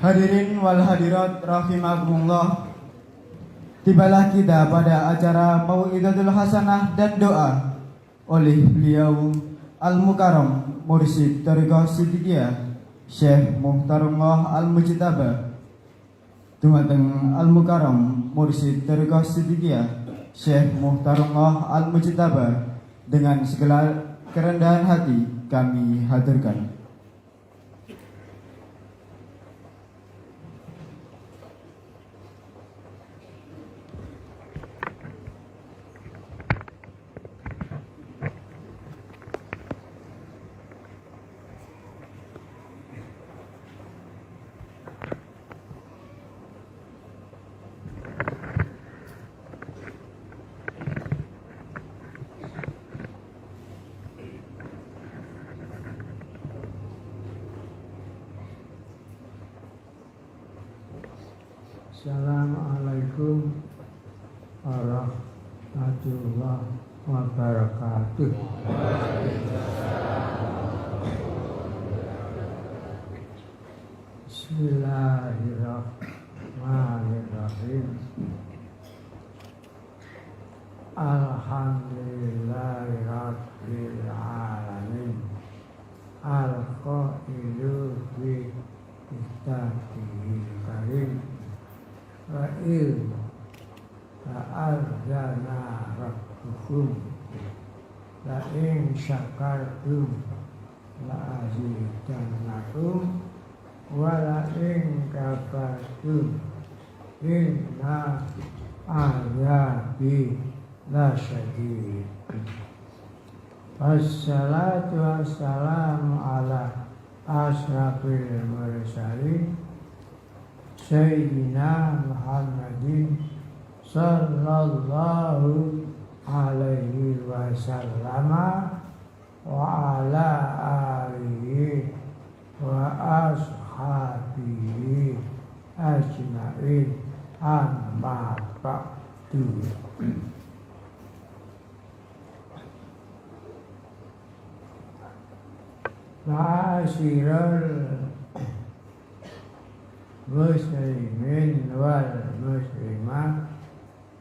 Hadirin wal hadirat rahimakumullah. Tibalah kita pada acara Mau'idatul Hasanah dan doa oleh beliau Al-Mukarram Mursyid Thariqah Siddiqiyah Syekh Muhtarullah Al-Mujtaba. Dumateng Al-Mukarram Mursyid Thariqah Siddiqiyah Syekh Muhtarullah Al-Mujtaba, dengan segala kerendahan hati kami haturkan. Assalamualaikum warahmatullahi wabarakatuh. Bismillahirrahmanirrahim. Alhamdulillahirabbil alamin. Al-qailu bi kitabihil karim. Wa'il ta'adzana rabbukum la'in syakartum la'azidannakum wa la'in kafartum inna azabi lasyadid. Wassalatu wassalamu ala asyrafil mursalin Sayyidina Muhammadin sallallahu alaihi wasallam wa ala alihi wa ashabihi ajma'in, amma ba'du. Ma'asyiral muslimin wal muslimah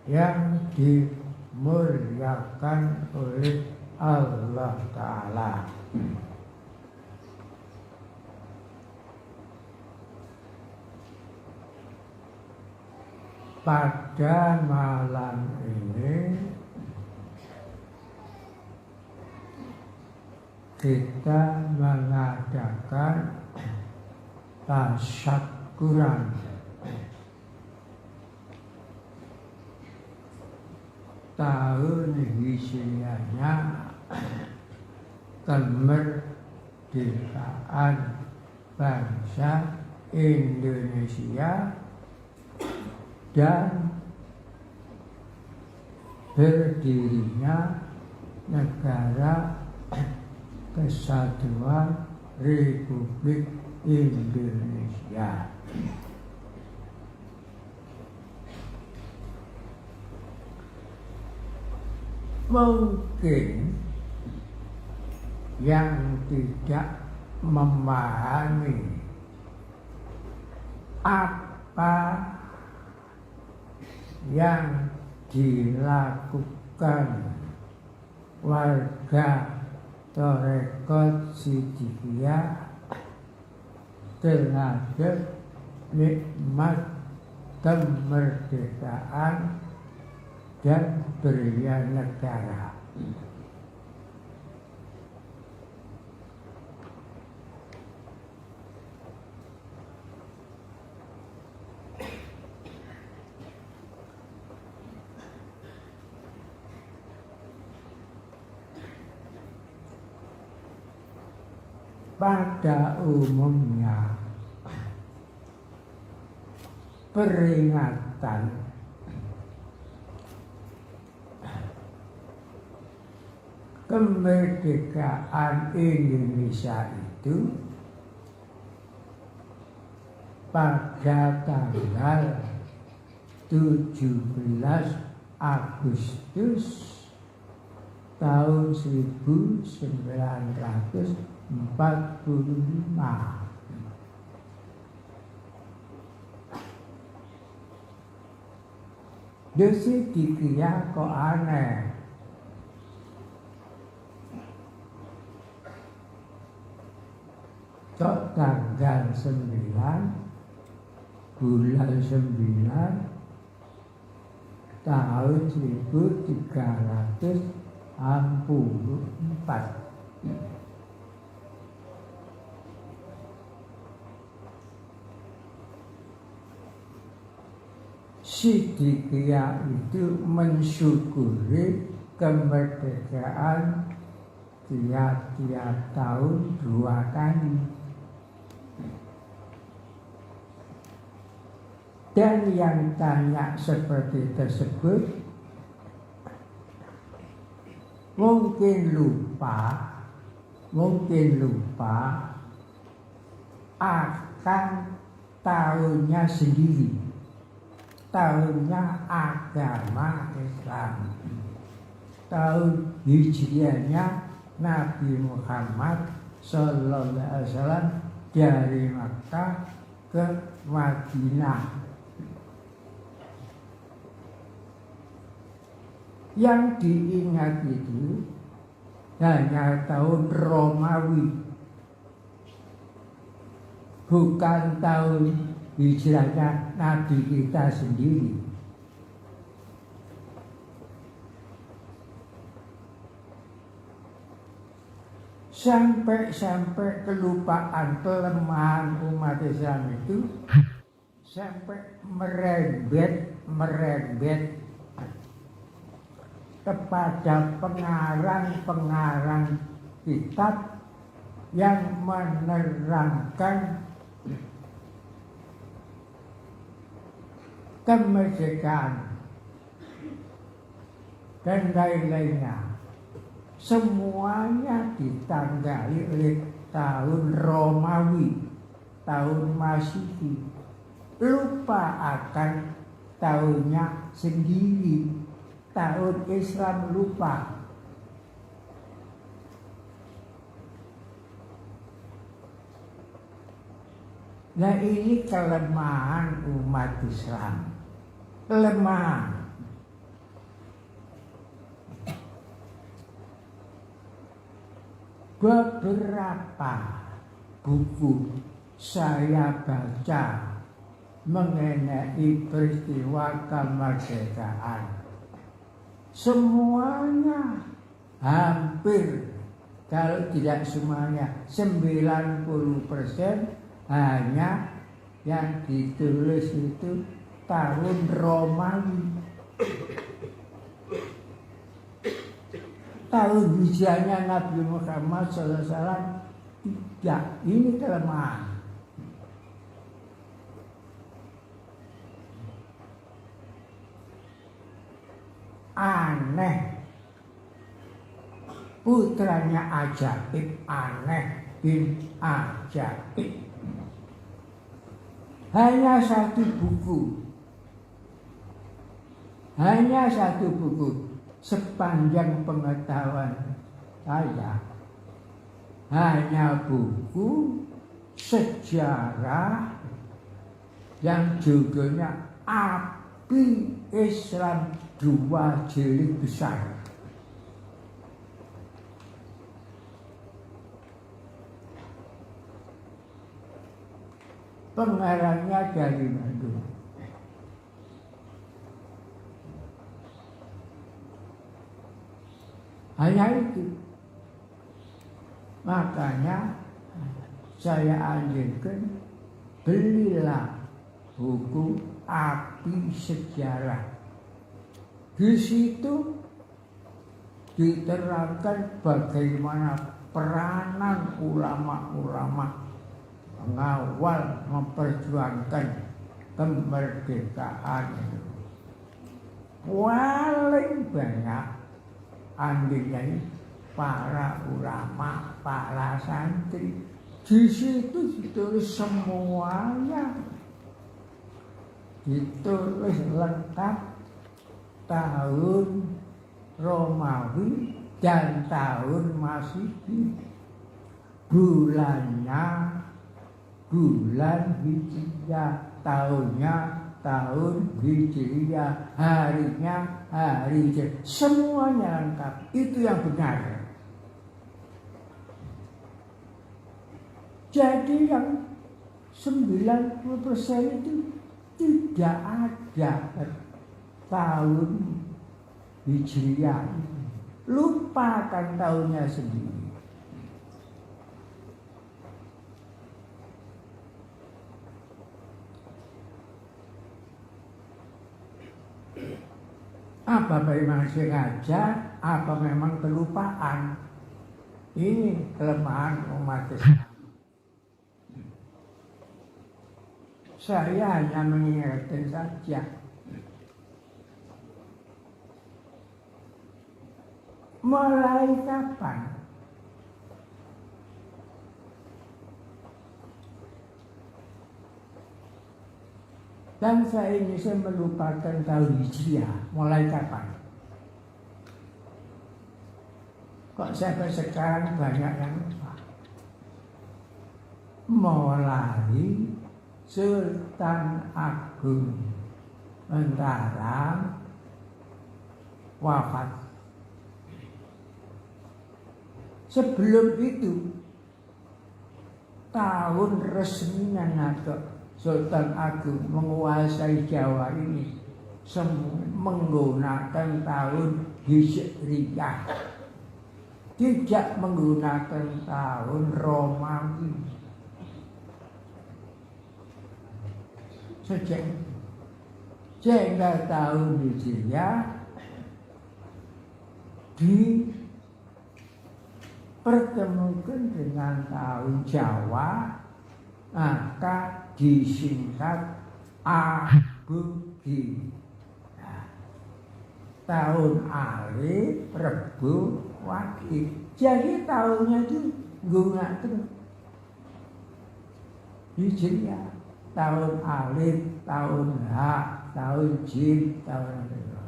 yang dimuliakan oleh Allah Ta'ala. Pada malam ini kita mengadakan tasyakuran tahun hijriahnya kemerdekaan bangsa Indonesia dan berdirinya negara Kesatuan Republik Indonesia. Mungkin yang tidak memahami apa yang dilakukan warga Thariqah Siddiqiyah terhadap nikmat kemerdekaan dan beria negara. pada umumnya peringatan kemerdekaan Indonesia itu pada tanggal 17 Agustus tahun 1945. Dosi dikira kok aneh. Kok tanggal 9 bulan 9 tahun 1344. Sidikiyah itu mensyukuri kemerdekaan tiap-tiap tahun 2 kali. Dan yang tanya seperti tersebut mungkin lupa akan tahunnya sendiri, tahunnya agama Islam, tahun hijriahnya Nabi Muhammad Sallallahu Alaihi Wasallam dari Makkah ke Madinah. Yang diingat itu hanya tahun Romawi, bukan tahun hijrahnya Nabi kita sendiri. Sampai kelupaan, kelemahan umat Islam itu sampai merembet kepada pengarang-pengarang kitab yang menerangkan kemerdekaan dan lain-lainnya. Semuanya ditandai oleh tahun Romawi, tahun Masehi. Lupa akan tahunnya sendiri. Tahun Islam lupa. Nah, ini kelemahan umat Islam. Kelemahan. Beberapa buku saya baca mengenai peristiwa kemerdekaan. Semuanya hampir, kalau tidak semuanya, 90% hanya yang ditulis itu tahun Romawi. Tahun hijrahnya Nabi Muhammad SAW tidak. Ini kelemahan. Aneh, putranya Ajaib, Aneh bin Ajaib. Hanya satu buku sepanjang pengetahuan saya, hanya buku sejarah yang judulnya Api Islam 2 jilid besar. Pengarangnya dari Bandung. Hanya itu. Makanya saya anjurkan, belilah buku Api Sejarah. Di situ diterangkan bagaimana peranan ulama-ulama mengawal memperjuangkan kemerdekaan itu. Paling banyak andilnya para ulama, para santri. Di situ ditulis semuanya, ditulis lengkap tahun Romawi dan tahun Masehi, bulannya bulan Hijriah, tahunnya tahun Hijriah, harinya hari Hijriah, semuanya lengkap. Itu yang benar. Jadi yang 90% itu tidak ada tahun Hijriah. Lupakan tahunnya sendiri. Apa memang sengaja, apa memang kelupaan? Ini kelemahan umat Islam. Saya hanya mengingatkan saja. Mulai kapan bangsa Indonesia melupakan tahun Hijriah? Mulai kapan? Kok sampai sekarang banyak yang lupa? Mulai Sultan Agung Mataram wafat. Sebelum itu, tahun resminya NATO Sultan Agung menguasai Jawa ini menggunakan tahun Hijriah, tidak menggunakan tahun Romawi. Sehingga tahun Hijriah dipertemukan dengan tahun Jawa, maka disingkat Aboge. Nah, tahun Alif, Rebu, Wage. Jadi tahunnya itu gunakan Hijriah. Tahun Alif, tahun H, tahun Jim, tahun apa.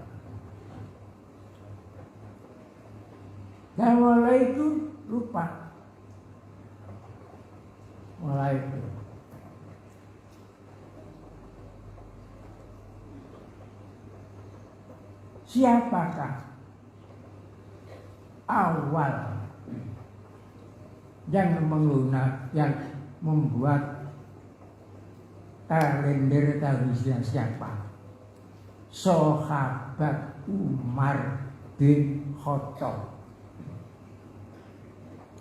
Dan mulai itu lupa. Mulai itu. Siapakah awal yang membuat kalender tahun Hijriah? Siapa? Sahabat Umar bin Khattab.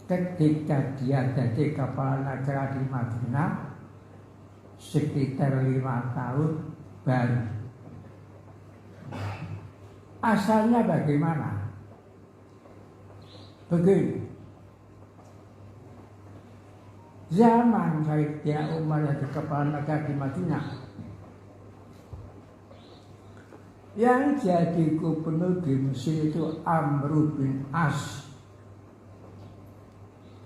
Ketika dia jadi kepala negara di Madinah sekitar 5 tahun baru. Asalnya bagaimana? Begini. Zaman Sayyidina Umar jadi kepala negara di Madinah, yang jadi gubernur di Mesir itu Amr bin As.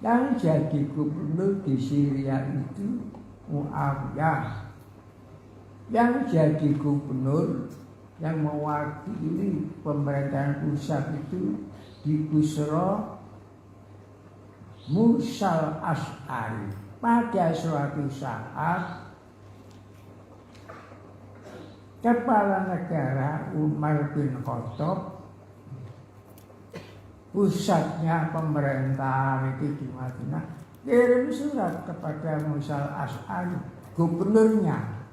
Yang jadi gubernur di Syria itu Muawiyah. Yang jadi gubernur yang mewakili pemerintahan pusat itu di Busra Musa al-Ash'ari. Pada suatu saat kepala negara Umar bin Khattab, pusatnya pemerintahan itu di Madinah, kirim surat kepada Musa al-Ash'ari, gubernurnya.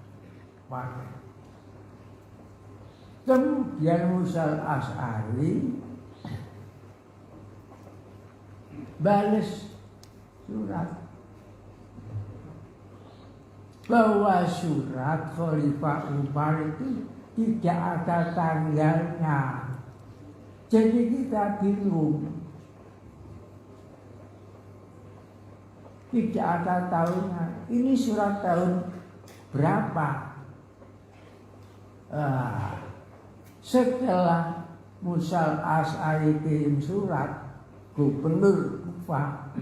Kemudian Musa al-Ash'ari balas surat bahwa surat Khalifah Umar itu tidak ada tanggalnya. Jadi kita bingung. tidak ada tahunnya. Ini surat tahun berapa? Setelah Musa al-Asy'ari kirim surat, gubernur Kufah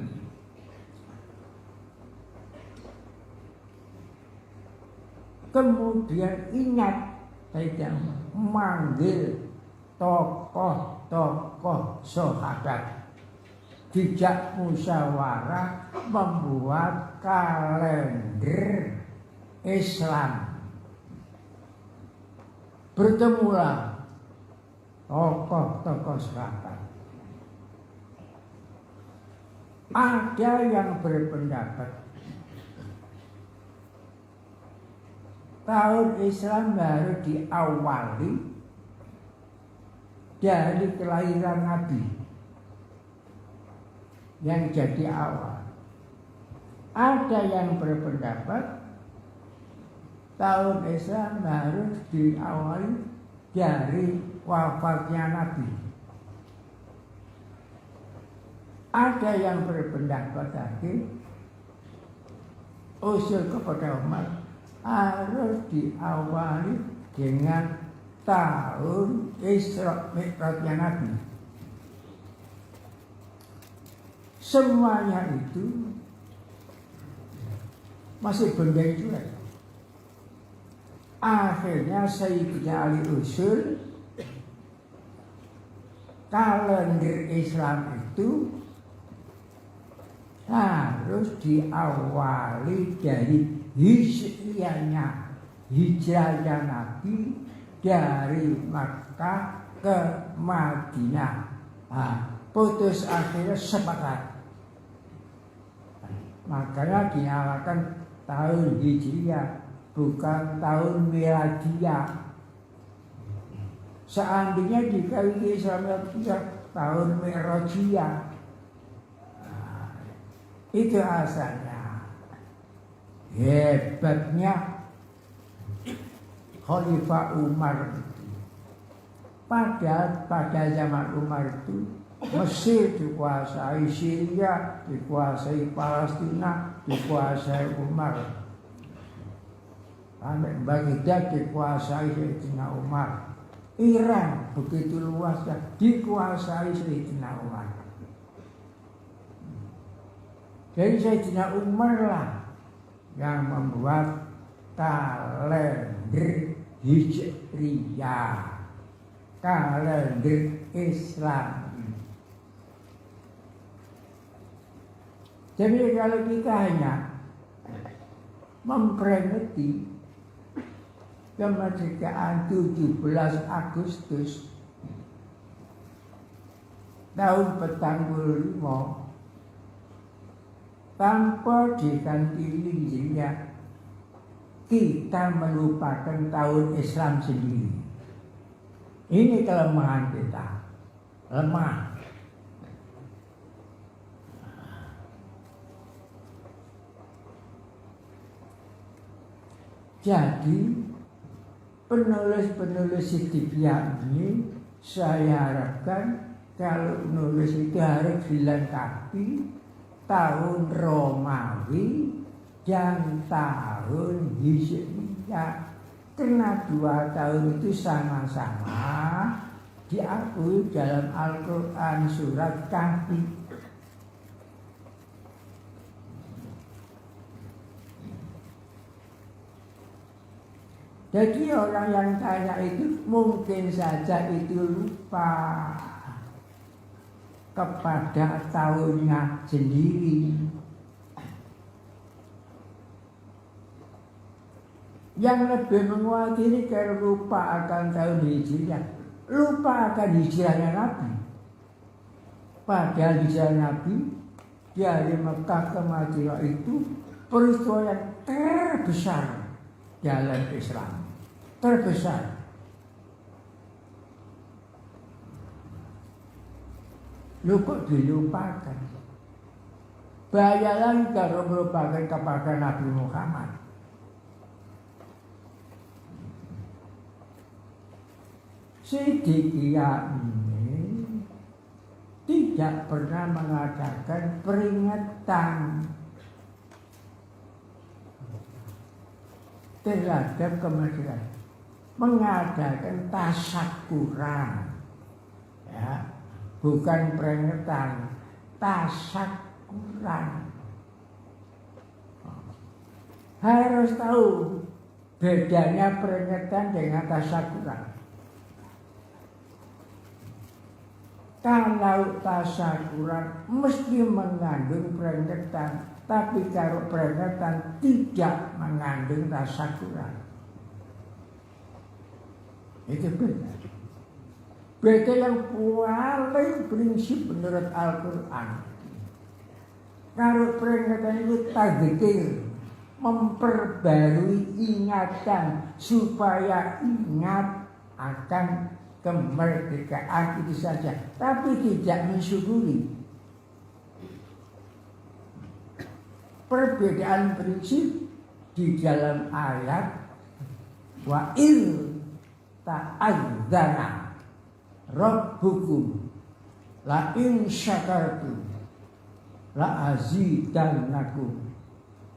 kemudian ingat tidak memanggil tokoh-tokoh sahabat, dijak musyawarah membuat kalender Islam. Bertemulah tokoh-tokoh sahabat. Ada yang berpendapat tahun Islam baru diawali dari kelahiran Nabi yang jadi awal. Ada yang berpendapat tahun Islam harus diawali dari wafatnya Nabi. Ada yang berpendapat lagi usul kepada umat harus diawali dengan tahun Isra Mi'rajnya Nabi. Semuanya itu masih benda juga. Akhirnya Sayyidina Ali usul kalender Islam itu harus diawali dari hijrahnya Nabi dari Makkah ke Madinah. Putus akhirnya sepakat. Makanya dinamakan tahun Hijriah, bukan tahun Miladiyah. Seandainya dikali Islam tahun Mi'rajiyah, itu asalnya. Hebatnya Khalifah Umar itu. Padahal pada zaman Umar itu Mesir dikuasai, Syria dikuasai, Palestina dikuasai Umar, Baghdad dikuasai Sayyidina Umar, Iran begitu luasnya dikuasai Sayyidina Umar. Jadi Sayyidina Umar lah yang membuat kalender Hijriyah, kalender Islam. Jadi kalau kita hanya memperingati kemerdekaan 17 Agustus tahun 45 tanpa diganti Hijriah, kita melupakan tahun Islam sendiri. Ini kelemahan kita, lemah. Jadi penulis-penulis Hidayah ini saya harapkan kalau nulis itu harus dilengkapi tahun Romawi dan tahun Hijriah, karena dua tahun itu sama-sama diakui dalam Al-Quran surat Kahfi. Jadi orang yang tanya itu mungkin saja itu lupa kepada tahunnya sendiri. Yang lebih menguatiri kalau lupa akan tahun Hijriah, lupa akan hijrahnya Nabi. Padahal hijrah Nabi dari Mekah ke Madinah itu peristiwa yang terbesar dalam Islam, terbesar. Lu kok dilupakan? Bahaya lagi kalau melupakan kepada Nabi Muhammad. Siddiqiyah ini tidak pernah mengadakan peringatan terhadap kemerdekaan, mengadakan tasyakuran, ya, bukan peringatan, tasyakuran. Harus tahu bedanya peringatan dengan tasyakuran. Kalau tasyakuran mesti mengandung peringatan, tapi kalau peringatan tidak mengandung tasyakuran. Itu beda. Beda yang paling prinsip menurut Al-Quran. Kalau peringatan itu tadzkir, memperbarui ingatan supaya ingat akan kemerdekaan itu saja, tapi tidak mensyukuri. Perbedaan prinsip di dalam ayat wa il ta'adzana rabbukum la in syakartum la azidannakum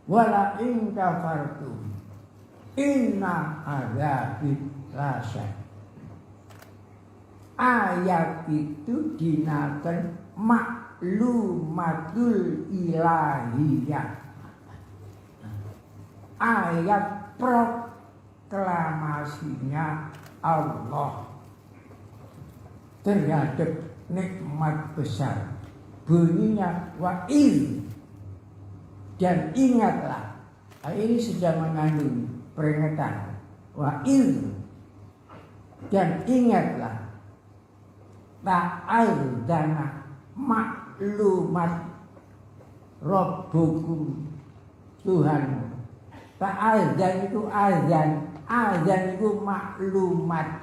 wa la in kafartum inna adzabi lasyadid. Ayat itu dinaken maklumatul ilahiyah, ayat proklamasinya Allah terhadap nikmat besar. Bunyinya wa'il, dan ingatlah. Ini sudah mengandung peringatan. Wa'il, dan ingatlah. Ta'adzana maklumat Rabbukum Tuhan. Ta'adzan itu azan, azan itu maklumat.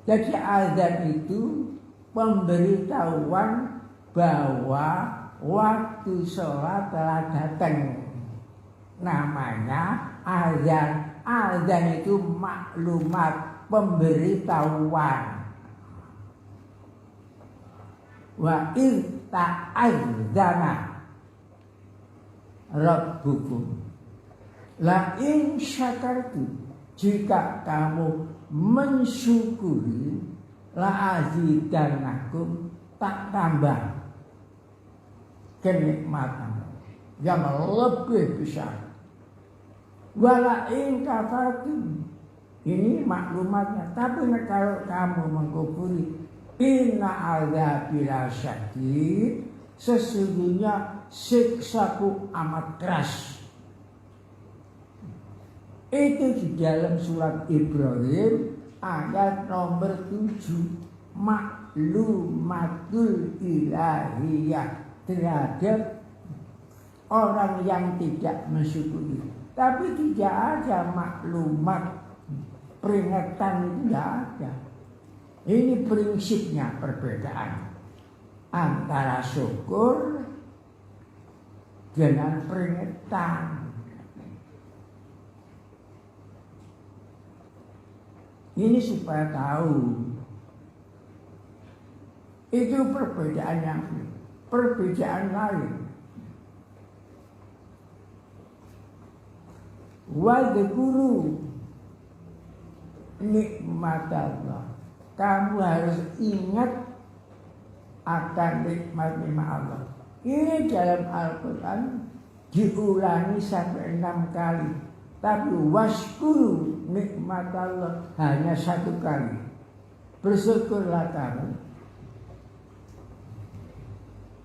Jadi azan itu pemberitahuan bahwa waktu sholat telah datang. Namanya azan. Azan itu maklumat, pemberitahuan. Wa in ta'adzana rabbukum la in syakartum, jika kamu mensyukuri la azidannakum, tak tambah kenikmatan yang lebih besar. Wa la in kafartum, ini maklumatnya, tapi kalau kamu mengkufuri, inna adzabi lasyadid, sesungguhnya siksaku amat keras. Itu di dalam surat Ibrahim ayat nomor 7. Maklumatul ilahiyah terhadap orang yang tidak mensyukuri. Tapi tidak ada maklumat peringatan, itu tidak ada. Ini prinsipnya perbedaan antara syukur dengan peringatan. Ini supaya tahu. Itu perbedaan lain. Wadhkuru nikmat Allah. Kamu harus ingat akan nikmat-nikmat Allah. Ini dalam Al-Quran diulangi sampai 6 kali. Tapi waskuru nikmat Allah hanya 1 kali. Bersyukurlah kamu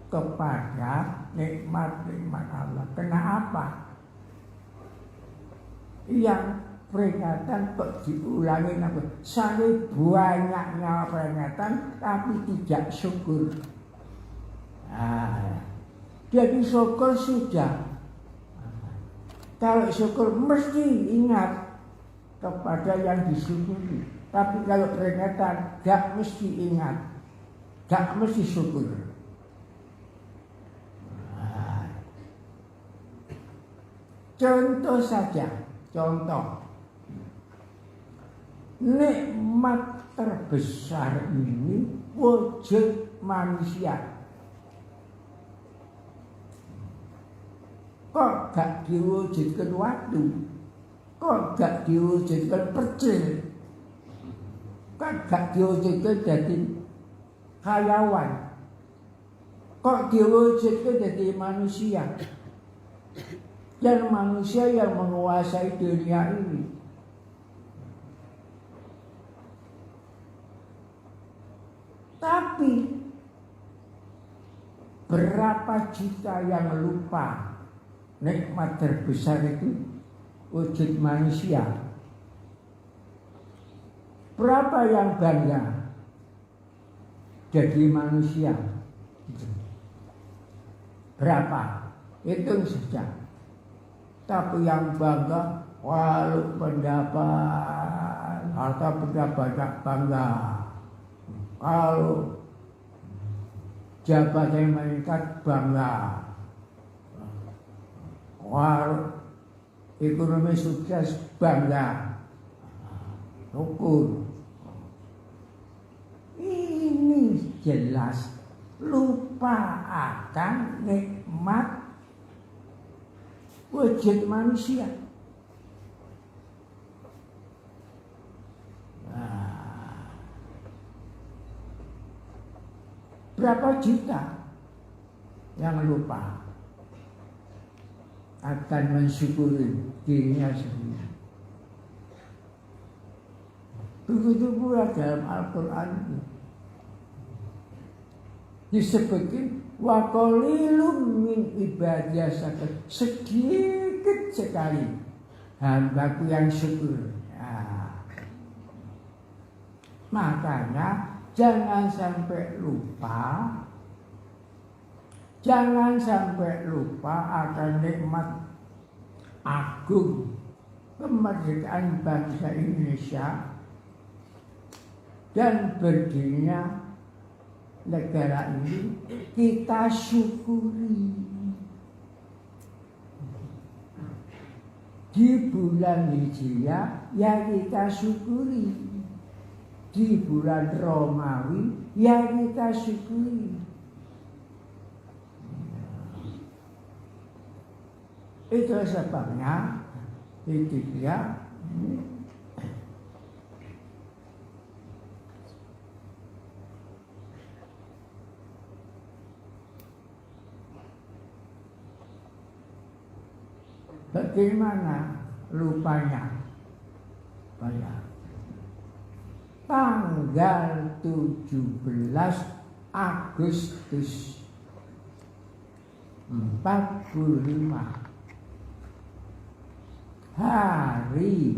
kepada nikmat-nikmat Allah. Kenapa? Yang peringatan kok diulangi namanya. Sangat banyaknya peringatan tapi tidak syukur. Jadi syukur sudah. Kalau syukur mesti ingat kepada yang disyukuri. Tapi kalau peringatan gak mesti ingat, gak mesti syukur. Contoh saja, contoh. Nikmat terbesar ini wujud manusia. Kok gak diwujudkan waktu? kok gak diwujudkan percil, kok gak diwujudkan jadi hayawan, kok diwujudkan jadi manusia, dan manusia yang menguasai dunia ini. Tapi berapa juta yang lupa nikmat terbesar itu wujud manusia. Berapa yang bangga jadi manusia? Berapa? Hitung saja. Tapi yang bangga, walau pendapat, harta benda banyak bangga. Kalau jabatan meningkat bangga. Walau ekonomi sukses bangga. Syukur. Ini jelas lupa akan nikmat wujud manusia. Berapa juta yang lupa akan mensyukuri dirinya sendiri. Begitu pula dalam Al-Quran itu disebutkan wa qalilum min ibadiyas syakur, sedikit sekali hambaku yang syukur. Makanya jangan sampai lupa akan nikmat agung kemerdekaan bangsa Indonesia dan berdirinya negara ini. Kita syukuri di bulan Hijriah, ya kita syukuri. Di bulan Romawi, ya kita syukuri. Itu sebabnya itu dia bagaimana lupanya? Tanggal 17 Agustus 45 hari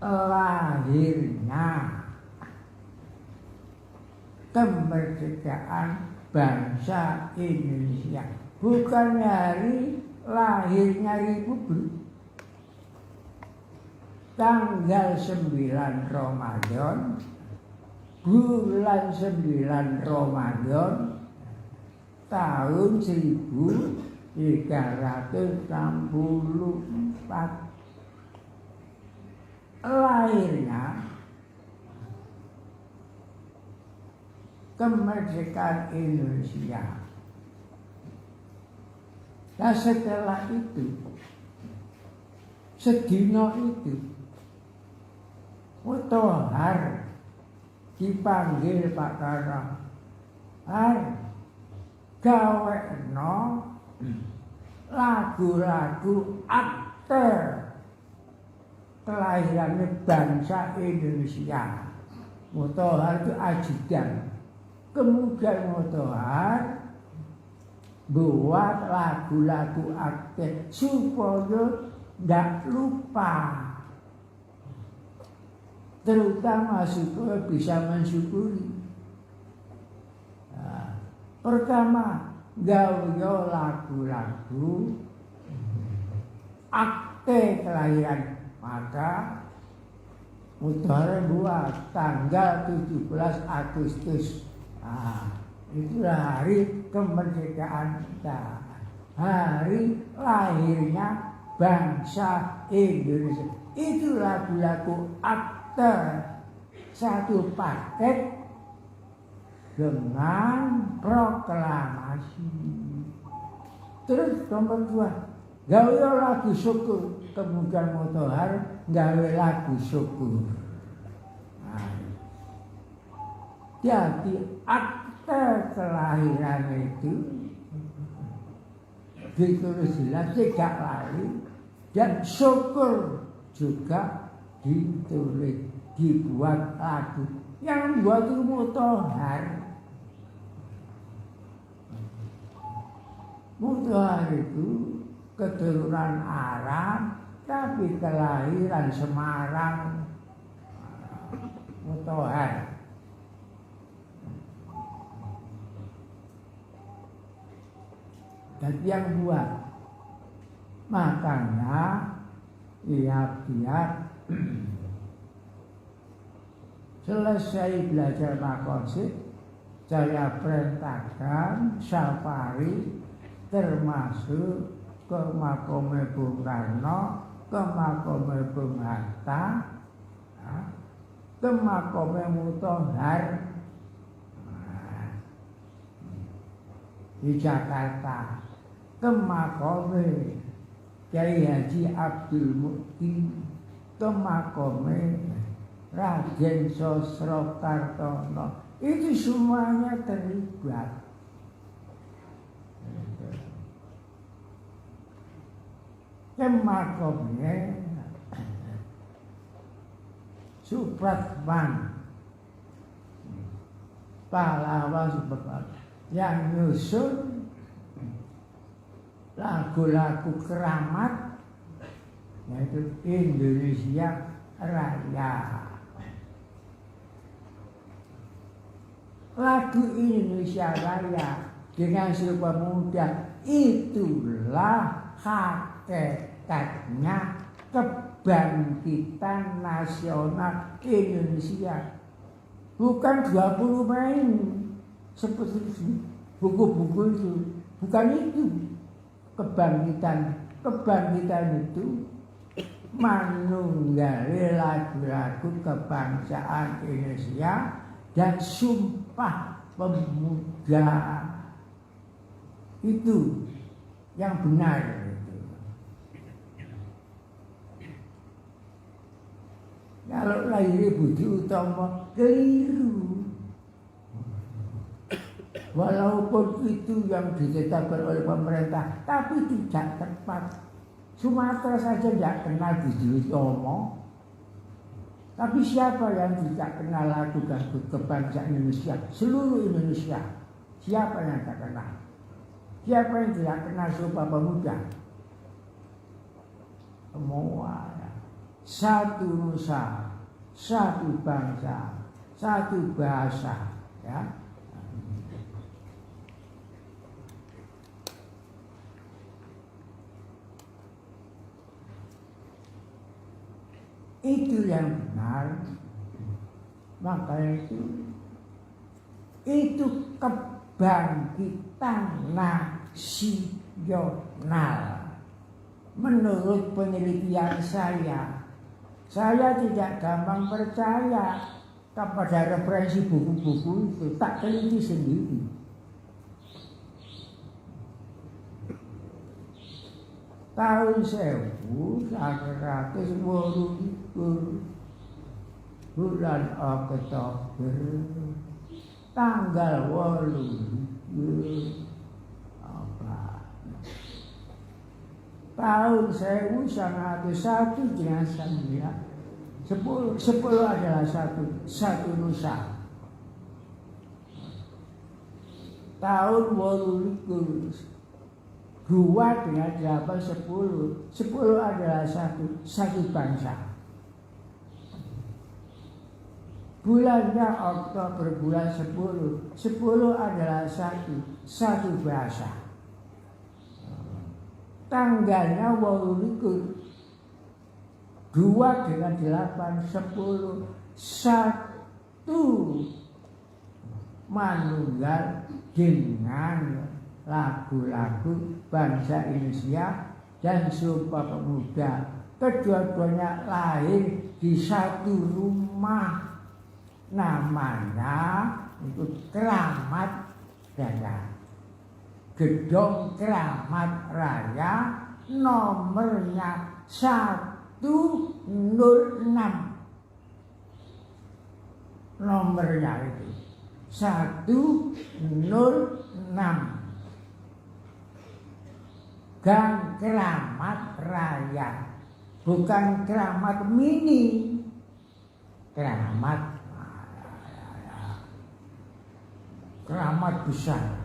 lahirnya kemerdekaan bangsa Indonesia, bukan hari lahirnya Republik. Tanggal 9 Ramadan, bulan 9 Ramadan, tahun 1364, lahirnya kemerdekaan Indonesia. Nah setelah itu, sedino itu, Tohar dipanggil Pak Karno, gawekno lagu-lagu akte kelahiran bangsa Indonesia. Tohar itu ajudan. Kemudian Tohar buat lagu-lagu akte supaya tidak lupa, terutama supaya bisa mensyukuri. Pertama, gawe lagu-lagu akte kelahiran, maka Tohar buat tanggal 17 Agustus. Itulah hari kemerdekaan kita, hari lahirnya bangsa Indonesia. Itu lagu-lagu akte, satu paket dengan proklamasi. Terus nomor 2, gawe lagu syukur kemudian Motohar gawe lagu syukur. Nah, jadi akte kelahiran itu ditulis jelas tidak lali, dan syukur juga ditulis, dibuat lagu. Yang buat itu Motohar. Motohar itu keturunan Arab tapi kelahiran Semarang. Motohar. Dan yang buat, makanya tiap-tiap selesai belajar makosid, saya perintahkan safari termasuk ke makome Bung Karno, ke makome Bung Hatta, ke makome Motohar di Jakarta, ke makome Kyai Haji Abdul Mukti, ke makome Raden Sosrokartono. Itu semuanya terlibat. Ke makomnya Supratman, pahlawan Supratman yang nyusun lagu-lagu keramat, yaitu Indonesia Raya. Lagu Indonesia Raya dengan Sumpah Pemuda itulah hakikatnya kebangkitan nasional Indonesia. Bukan 20 Mei seperti buku-buku itu. Bukan itu. Kebangkitan itu manunggali lagu-lagu kebangsaan Indonesia dan Sumpah Pemuda. Itu yang benar. Kalau lahir Budi Utomo keliru. Walaupun itu yang ditetapkan oleh pemerintah, tapi tidak tepat. Sumatera saja tidak kenal Budi Utomo. Tapi siapa yang tidak kenal lagu kebangsaan Indonesia? Seluruh Indonesia. Siapa yang tidak kenal? Siapa yang tidak kenal Sumpah Pemuda? Semua. Satu nusa, satu bangsa, satu bahasa, ya. Itu yang benar. Maka itu kebangkitan nasional. Menurut penelitian saya tidak gampang percaya kepada referensi buku-buku itu, tak teliti sendiri. Tahun 1980 bulan Oktober tanggal 8 tahun 1901 dengan 9 10 adalah satu nusa. Tahun 2000 2 dengan 8 10 adalah satu bangsa. Bulannya Oktober bulan 10 adalah satu bahasa. Tanggalnya 8 2 dengan 8 10 satu manunggal dengan lagu-lagu bangsa Indonesia dan Sumpah Pemuda. Kedua-duanya lahir di satu rumah, namanya itu Keramat Raya. Gedung Keramat Raya, nomornya 106 nomornya itu 106 Gang Keramat Raya, bukan Keramat Mini, Keramat keramat besar.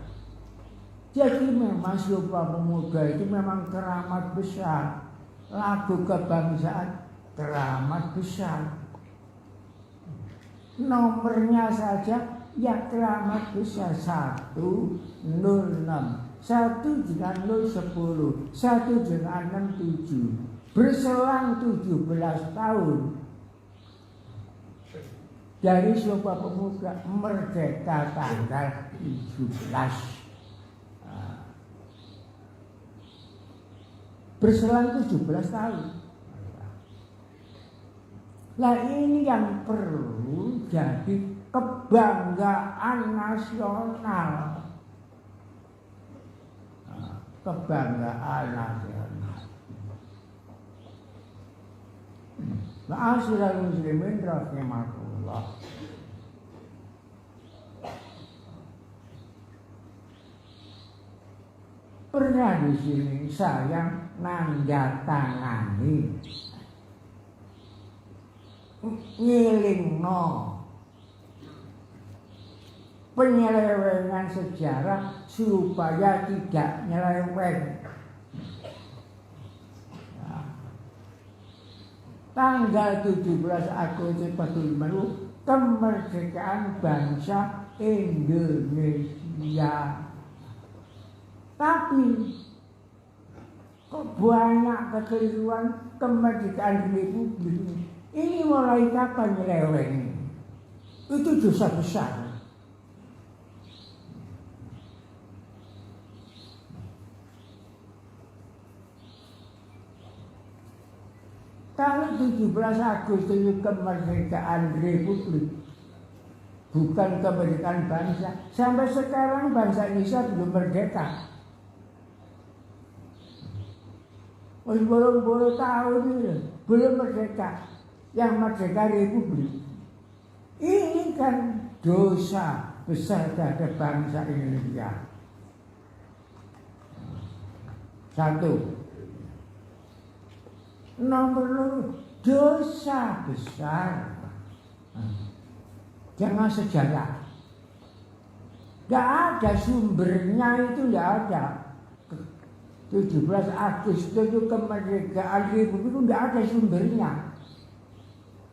Jadi memang Sumpah Pemuda itu memang keramat besar. Lagu kebangsaan keramat besar. Nomornya saja ya keramat besar 106. 1 dengan 0 10, 1 dengan 6 7. Berselang 17 tahun dari Sumpah Pemuda merdeka tanggal 17. Berselang 17 tahun. Nah ini yang perlu jadi kebanggaan nasional. Kebanggaan nasional. Ma'asyiral muslimin rahimakumullah. Pernah di sini saya nandatangani ngilingno penyelewengan sejarah supaya tidak nyeleweng. Tanggal 17 Agustus 45 kemerdekaan bangsa Indonesia. Tapi kok banyak kekeliruan kemerdekaan Republik ini mulai kapan nyeleweng? Itu dosa besar. Kalau 17 Agustus itu kemerdekaan Republik, bukan kemerdekaan bangsa. Sampai sekarang bangsa Indonesia belum merdeka. Belum tahun ini belum merdeka. Yang merdeka Republik. Ini kan dosa besar terhadap bangsa Indonesia. Satu. Nomor 2, dosa besar. Jangan sejarah. Tidak ada sumbernya, itu tidak ada. 17 Agustus itu kemerdekaan Republik itu tidak ada sumbernya.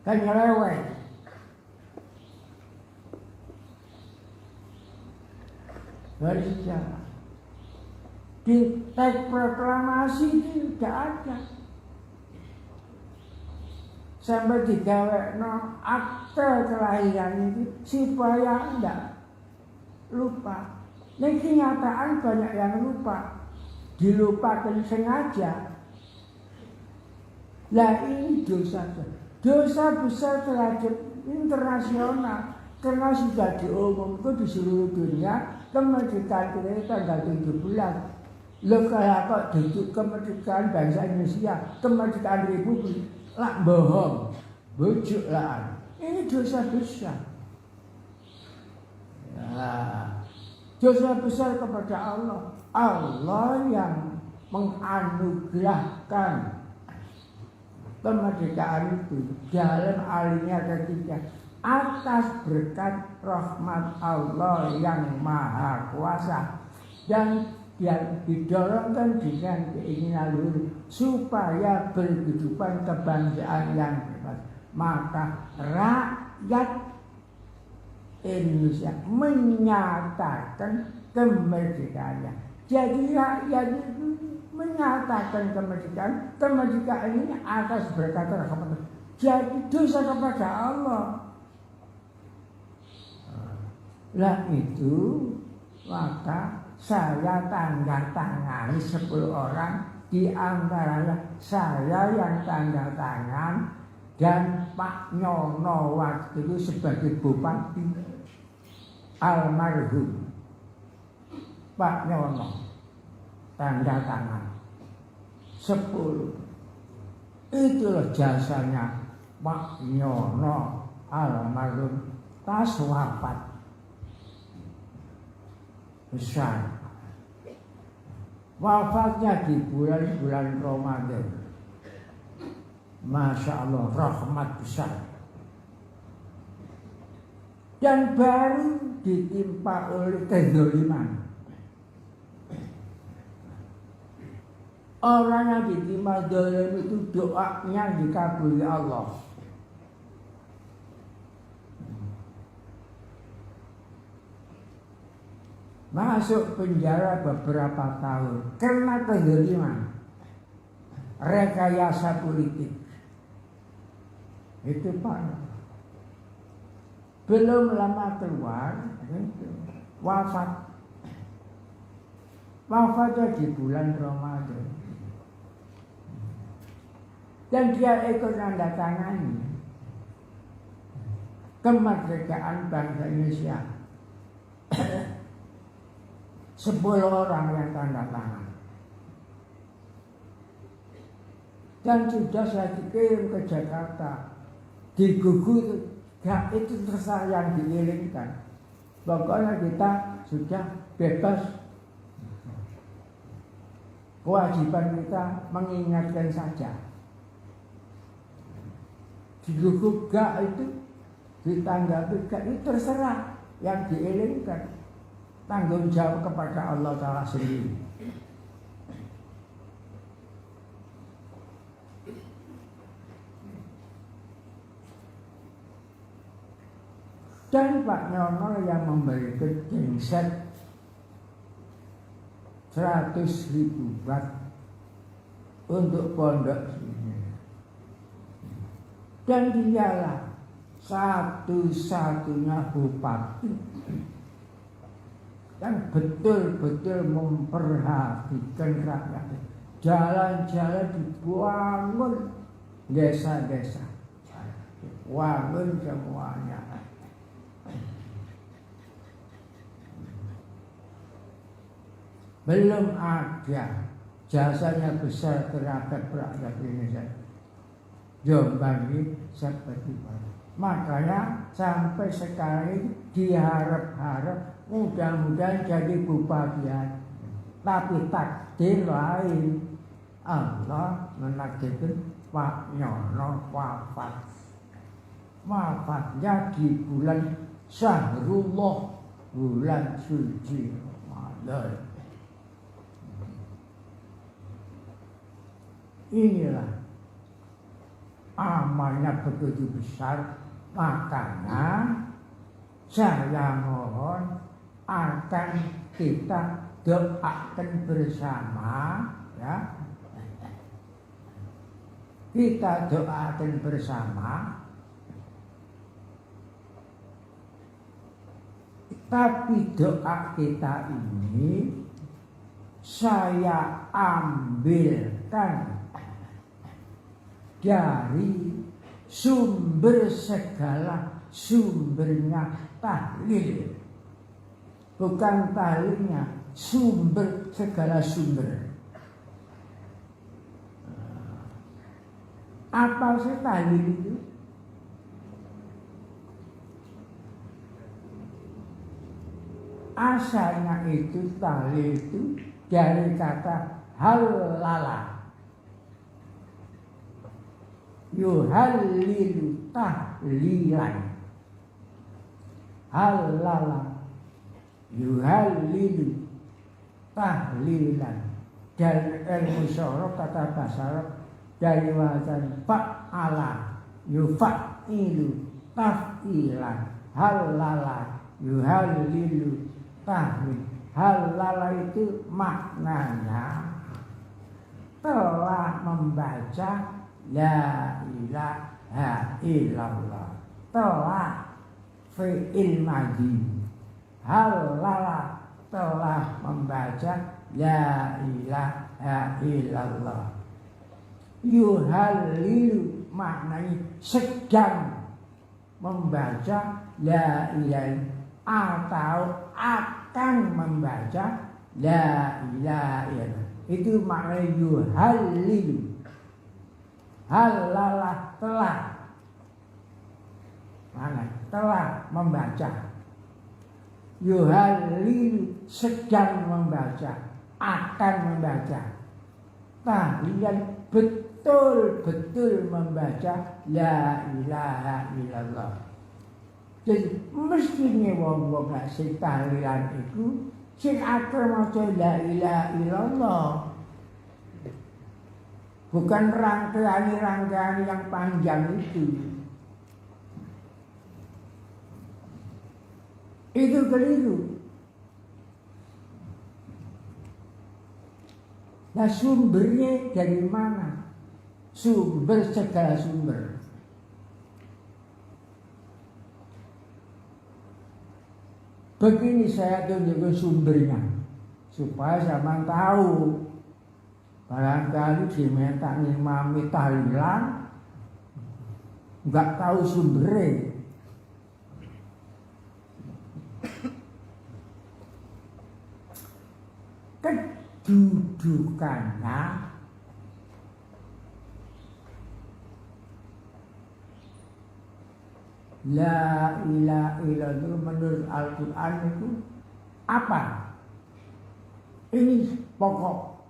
Kan nyeleweng. Dari sejarah. Di teks proklamasi itu tidak ada. Sampai digawekno akte kelahiran itu supaya enggak lupa. Ini kenyataan banyak yang lupa, dilupakan sengaja. Lah ini dosa besar terhadap internasional karena sudah diumumkan di seluruh dunia kemerdekaan kita tanggal 17. Loh kayak kok kemerdekaan bangsa Indonesia, kemerdekaan Republik. Lah bohong, bujuk lah. Ini dosa besar. Ya, dosa besar kepada Allah. Allah yang menganugerahkan kemerdekaan itu dalam alinya ketiga atas berkat rahmat Allah yang maha kuasa dan yang didorongkan dengan keinginan luhur supaya berkehidupan kebangsaan yang bebas. Maka rakyat Indonesia menyatakan kemerdekaannya. Jadi rakyat itu menyatakan kemerdekaan ini atas berkat rahmat. Jadi dosa kepada Allah. Lah itu maka saya tanda tangani 10 orang, di antaranya saya yang tanda tangan dan Pak Nyono waktu itu sebagai bupati almarhum Pak Nyono tanda tangan 10. Itulah jasanya Pak Nyono almarhum tas wafat besar. Wafatnya di bulan-bulan Ramadan. Masya Allah, rahmat besar. Dan baru ditimpa oleh kezaliman. Orang yang ditimpa zalim itu doanya dikabuli Allah. Masuk penjara beberapa tahun karena kezaliman, rekayasa politik. Itu Pak. Belum lama keluar, wafat. Wafatnya di bulan Ramadan. Dan dia ikut tanda tangani kemerdekaan bangsa Indonesia. 10 orang yang tanda tangan. Dan sudah saya kirim ke Jakarta. Di gugur gak itu terserah yang diiringkan. Pokoknya kita sudah bebas. Kewajiban kita mengingatkan saja. Di gugur gak itu ditanggapi gak itu terserah yang diiringkan. Tanggung jawab kepada Allah Ta'ala sendiri. Dan Pak Nyono yang memberikan genset 100.000 bat untuk pondok ini. Dan dialah satu-satunya bupati yang betul-betul memperhatikan rakyat. Jalan-jalan dibangun, desa-desa, bangun semuanya. Belum ada jasanya besar terhadap rakyat Indonesia. Jombang ini seperti itu. Makanya sampai sekarang diharap-harap mudah-mudahan jadi bupati. Tapi takdir lain, Allah menakdirkan Pak Nyono wafat. Wafatnya di bulan Syahrullah, bulan suci Ramadan. Inilah amalnya begitu besar. Makanya saya mohon akan kita doakan bersama, ya. Kita doakan bersama. Tapi doa kita ini saya ambilkan dari sumber segala sumbernya tahlil. Bukan tahlilnya, sumber segala sumber. Apa sih tahlil itu? Asalnya itu tahlil itu dari kata halala. Yuhallilu tahlilan. Halala yuhallilu tahlilan. Dari ilmu syaraf kata bahasa Arab dari wajan fa'ala yufa'ilu taf'ilan. Halala yuhallilu tahlil. Halala itu maknanya telah membaca La ilaha illallah. Telah fi'il madhi. Halala telah membaca La ilaha illallah. Yuhallilu maknanya sedang membaca La ilaha atau akan membaca La ilaha illallah. Itu maknanya yuhallilu. halalah telah. Mana? Telah membaca. Yuhalil sedang membaca, akan membaca. Tahlilan betul-betul membaca la ilaha illallah. Jadi mestinya wong-wong gak sing tahlilan iku sing akeh maca la ilaha illallah. Bukan rangkaian-rangkaian yang panjang itu. Itu keliru. Nah sumbernya dari mana? Sumber segala sumber. Begini saya tunjukkan sumbernya supaya sama tahu. Barangkali diminta ngimami tahlilan nggak tahu sumbernya. Kedudukannya la ilaha illallah menurut Al-Quran itu apa? Ini pokok.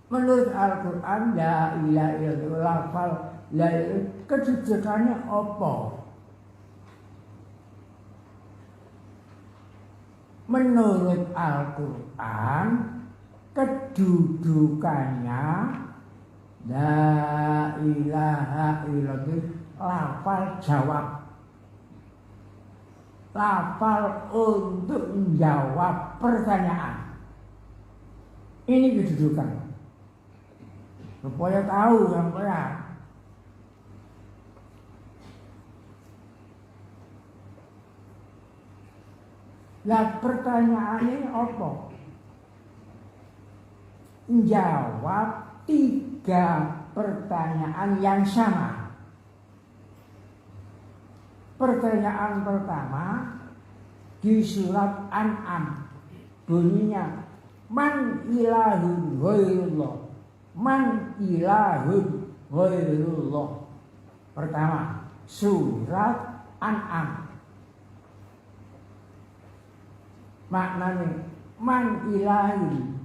Menurut Al-Quran la ilaha illallah lafal la ilaha kedudukannya apa? Menurut Al-Quran kedudukannya la ilaha illallah lafal jawab, lafal untuk menjawab pertanyaan. Ini kedudukan supaya tahu yang benar. Lah pertanyaannya apa? Jawab 3 pertanyaan yang sama. Pertanyaan pertama di surat An'am bunyinya man ilahun ghairullah. Man ilahun ghairullah. Pertama, surat An'am. Maknanya man ilahi,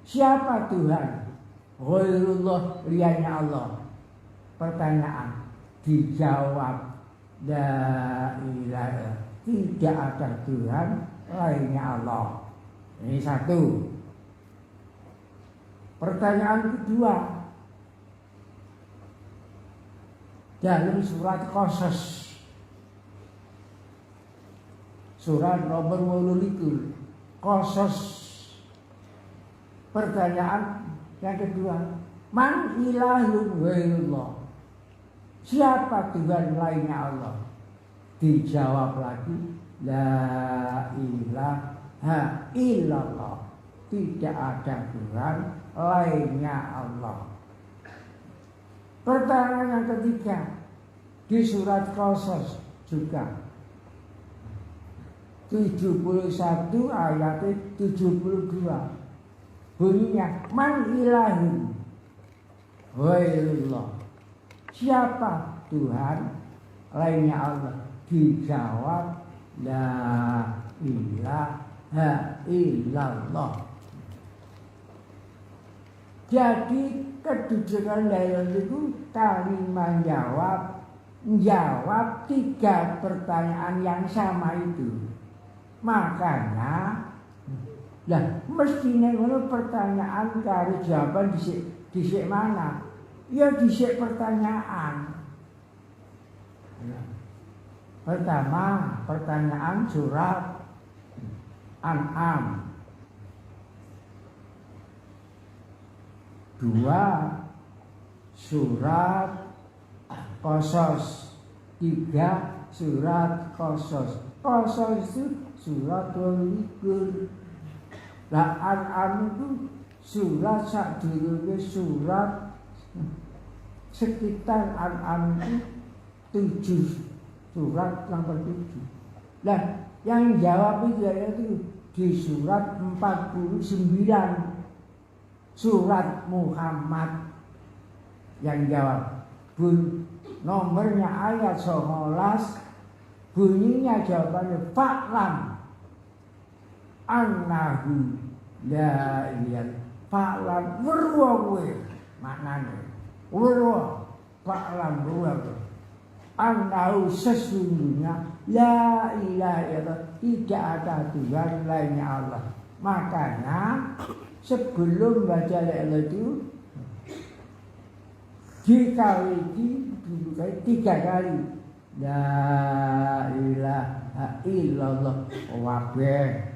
siapa Tuhan? Ghairullah, liannya Allah. Pertanyaan dijawab la ilaha, tidak ada Tuhan lainnya Allah. Ini satu. Pertanyaan kedua dalam surat Qasas, surat nomor 8 Qasas. Pertanyaan yang kedua, man ilahun ghairullah, siapa Tuhan lainnya Allah? Dijawab lagi la ilaha illallah, tidak ada Tuhan lainnya Allah. Pertanyaan yang ketiga di surat Qasas juga 71 ayat 72 bunyinya man ilahun ghairullah, siapa Tuhan lainnya Allah? Dijawab la ilaha illallah. Jadi kedudukan dalam itu kalimat menjawab 3 pertanyaan yang sama itu. Makanya lah mestinya kalau pertanyaan karo jawaban disik mana? Ya disik pertanyaan. Pertama, pertanyaan surat An'am. 2, surat Qasas. 3, surat Qasas. Qasas itu surat Al-Likur. Lah An'am itu surat sadurunge surat sekitar An'am itu 7, surat nomor 7. Lah yang jawab itu di surat 49 surat Muhammad yang jawab. Nomornya ayat 19, bunyinya jawabannya fa'lam annahu la ilaha fa'lam weruh maknanya weruh fa'lam weruh annahu sesungguhnya la ilaha illallah tidak ada Tuhan lainnya Allah. Makanya sebelum baca la ilaha itu dikali 3 kali la ilaha illallah wabeh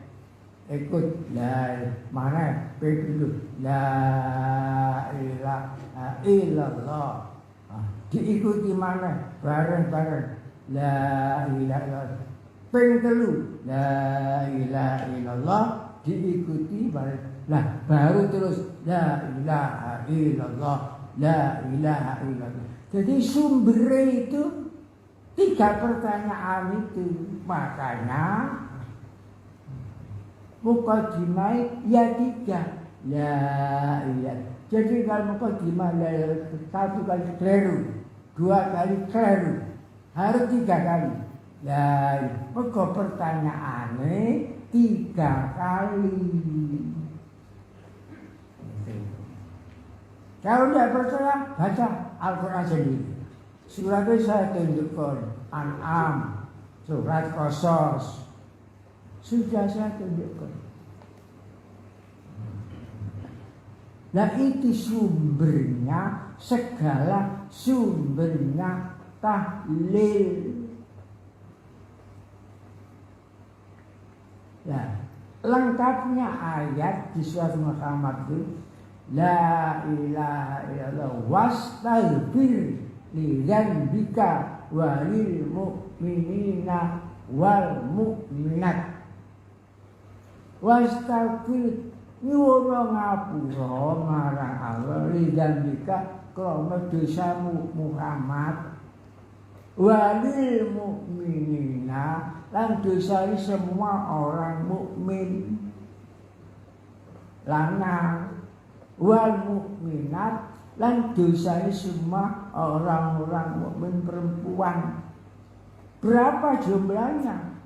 ikut la mana begitu la ilaha illallah diikuti mana bareng-bareng la ilaha illallah pengtelu la ilaha illallah diikuti bareng lah baru terus la ilaha illallah la ilaha illallah. Jadi sumbernya itu 3 pertanyaan itu. Makanya mukadimah ya 3 la ilaha. Jadi kalau mukadimah la 1 kali keliru, 2 kali keliru, harus 3 kali la ilaha. Maka pertanyaannya 3 kali. Kalau tidak percaya, baca Al-Quran sendiri. Suratnya saya tunjukkan. An'am, surat Qasas. Sudah saya tunjukkan. Nah itu sumbernya, segala sumbernya tahlil. Nah, lengkapnya ayat di surat Muhammad itu la ilaha illallah wastaghfir li dzambika walil mu'minina wal mu'minat. Wastaghfir nyuwun ngapura marang Allah li dzambika krana dosamu Muhammad walil mu'minina lan dosai semua orang mukmin lanang wal mukminat lan dosai semua orang-orang mukmin perempuan. Berapa jumlahnya?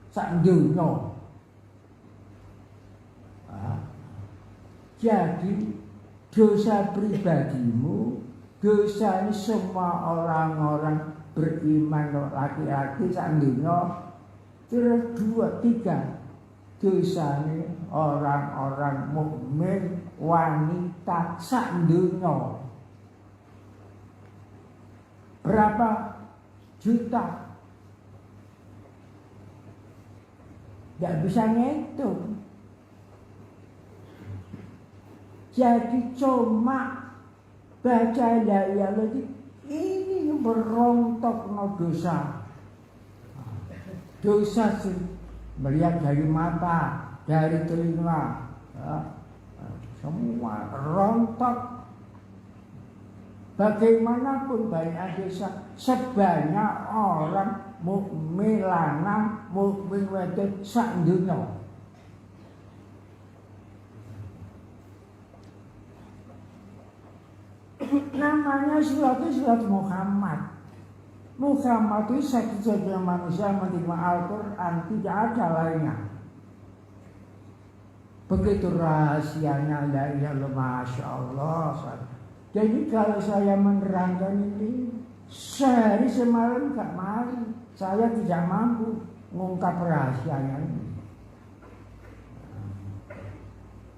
Sak dunya. Jadi dosa pribadimu, dosa semua orang-orang beriman laki-laki sak dunya terus 2, 3 dosane orang-orang mukmin wanita sak dunya. Berapa juta? Tidak bisa ngitung. Jadi cuma baca la ilaha ini berontok no dosa. Dosa melihat dari mata, dari telinga, semua rontok. Bagaimanapun banyak dosa, sebanyak orang mukmin lanang, mukmin wedok sak dunya. Namanya surat itu surat Muhammad. Muhammad itu satu-satunya manusia yang menerima Al-Quran, tidak ada lainnya. Begitu rahasianya la ilaha illallah, masya Allah. Jadi kalau saya menerangkan ini sehari semalam gak mari, saya tidak mampu mengungkap rahasianya ini.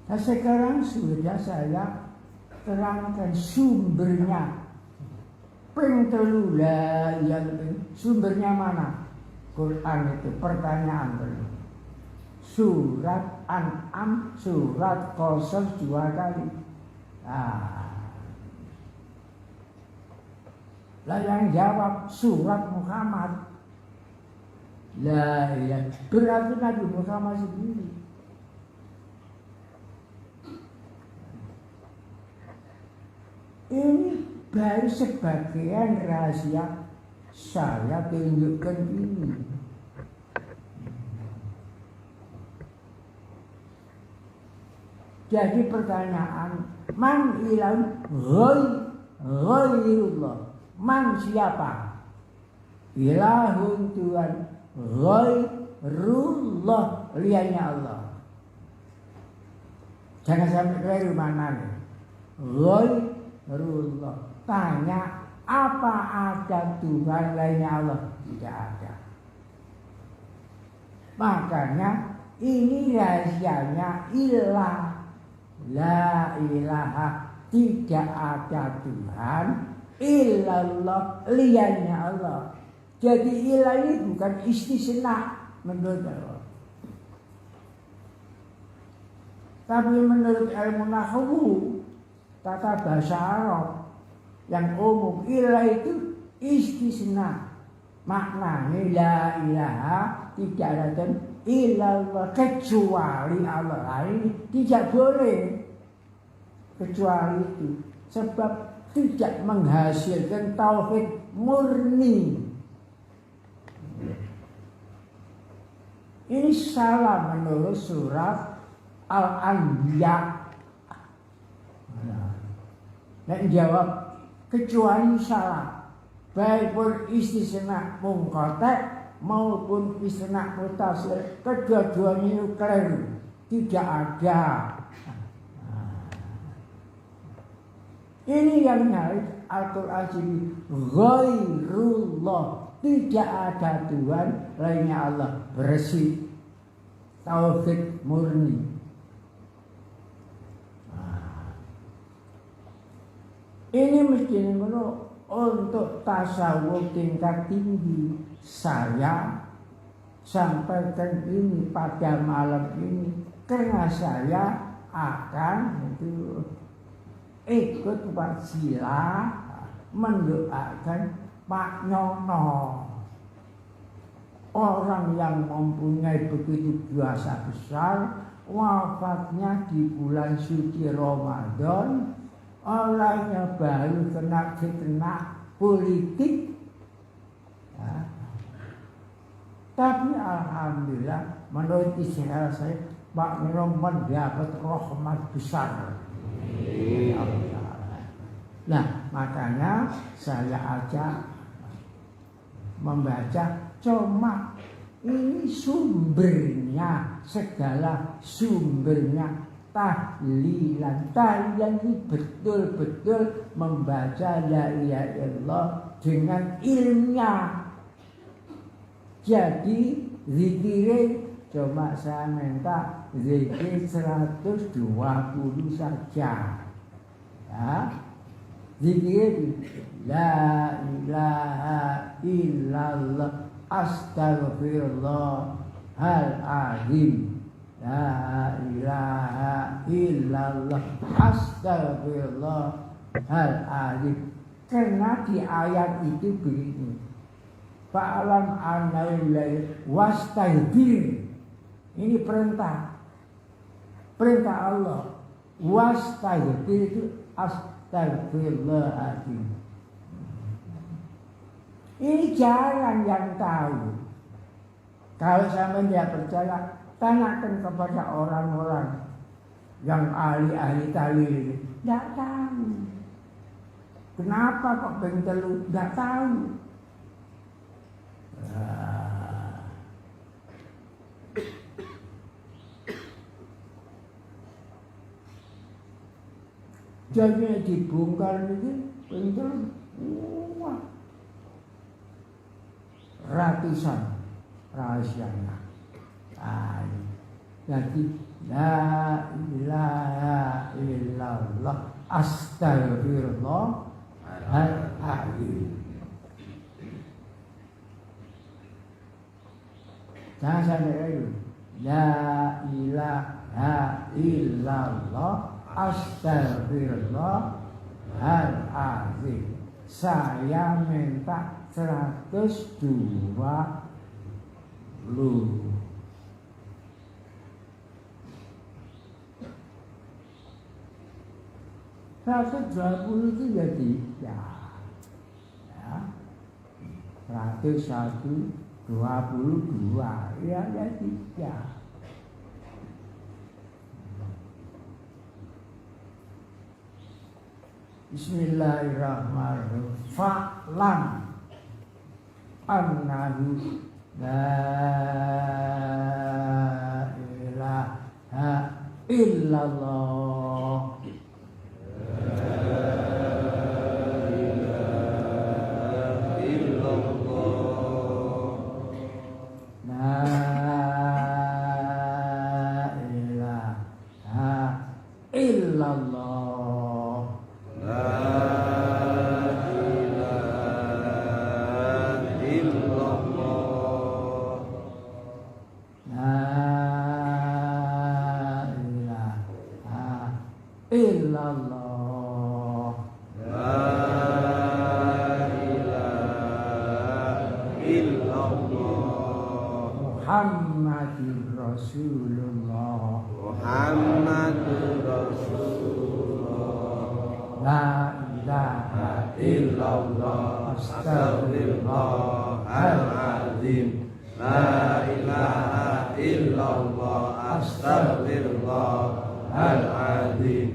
Nah sekarang sudah saya terangkan sumbernya. Pentelu la ilaha, sumbernya mana? Quran itu pertanyaan dulu. Surat An'am, surat Qasas 2 kali. Lah yang jawab surat Muhammad. La ilaha, berarti Nabi Muhammad sendiri. Ini baru sebagian rahasia saya tunjukkan ini. Jadi pertanyaan, man ilah ghairullah. Man siapa? Ilahun Tuhan ghairullah, liannya Allah. Jangan sampai keliru maknanya. Ghairullah. Tanya, apa ada Tuhan lainnya Allah? Tidak ada. Makanya ini rahasianya ilah. La ilaha, tidak ada Tuhan illallah, liannya Allah. Jadi ilah ini bukan istisna menurut Allah. Tapi menurut ilmu nahwu, tata bahasa Arab yang umum, ilah itu istisna. Maknanya la ilaha, tidak ada Tuhan illallah, kecuali Allah lain tidak boleh kecuali itu, sebab tidak menghasilkan tauhid murni. Ini salah menurut surat Al-Anbiya. Dan jawab kecuali salah, baik pun istisna mungqata maupun istisna mutasil, kedua-duanya itu keliru, tidak ada. Ini yang harus Al-Quran sini, ghairullah, tidak ada Tuhan lainnya Allah, bersih, tauhid murni. Ini mesti untuk tasawuf tingkat tinggi. Saya sampaikan ini pada malam ini karena saya akan ikut wasilah mendoakan Pak Nyono, orang yang mempunyai begitu jasa besar, wafatnya di bulan suci Ramadan. Orangnya baru kena fitnah politik, ya. Tapi alhamdulillah menurut istilah saya, Pak Nyono mendapat rahmat besar. Nah, makanya saya ajak membaca, cuma ini sumbernya, segala sumbernya tahlilan. Tahlilan ini betul-betul membaca la ilaha illallah dengan ilmunya. Jadi zikir cuma saya minta zikir 120 saja. Ya. Zikir la ilaha illallah astaghfirullah hal azim. La ilaha illallah astaghfirullah hal azim. Karena di ayat itu begini, fa'alam annahu wastaghfir. Ini perintah Allah. Wastaghfir itu astagfirullahaladzim. Ini jarang yang tahu. Kalau sampai tidak percaya, tanyakan kepada orang-orang yang ahli-ahli tahlil. Tidak tahu. Kenapa kok pengen telu? Tidak tahu. Jadi dibongkar ini pengen wah, ratusan rahasianya. Jadi la ilaha illallah astaghfirullah al-azim. Jangan sampai itu. La ilaha illallah astaghfirullah al-azim. Saya minta 120. 120 itu jadi ya 101, 22 ya jadi 3. Bismillahirrahmanirrahim. Fa'lam annahu la ilaha illallah. Muhammadur Rasulullah. Muhammadur Rasulullah. La ilaha Illallah. Astaghfirullahaladzim. La ilaha illallah. Astaghfirullahaladzim.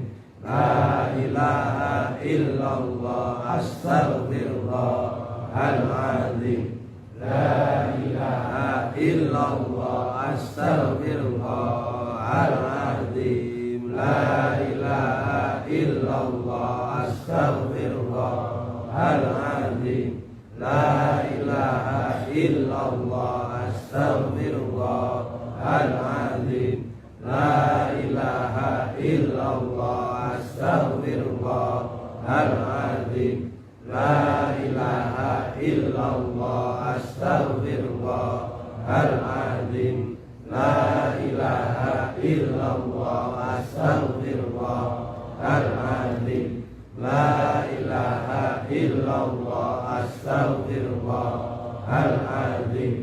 La ilaha illallah. Astaghfirullahaladzim. La ilaha illallah. Astaghfirullahaladzim. La ilaha illallah. Astaghfirullahaladzim. La ilaha illallah. Astaghfirullahaladzim. La ilaha illallah. Astaghfirullahaladzim. La ilaha illallah. Astaghfirullahaladzim. La ilaha illallah. Astaghfirullahaladzim. La ilaha illallah. Astaghfirullahaladzim. La ilaha illallah. Astaghfirullahaladzim.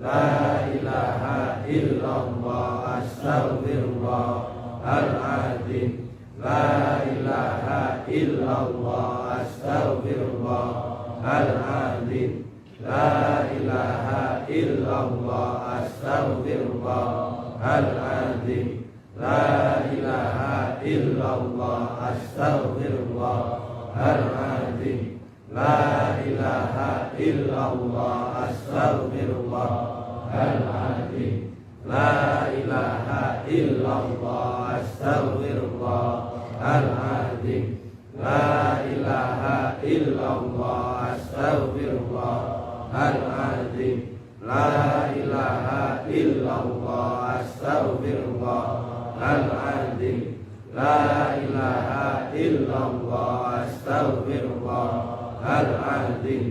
La ilaha illallah. Astaghfirullahaladzim. La ilaha illallah. Astaghfirullahaladzim. La ilaha illallah. Astaghfirullahaladzim. La ilaha illallah. Astaghfirullahaladzim. La ilaha illallah. Astaghfirullahaladzim. La ilaha illallah. Astaghfirullahaladzim. La ilaha illallah. Astaghfirullahaladzim. La ilaha illallah. Astaghfirullahaladzim.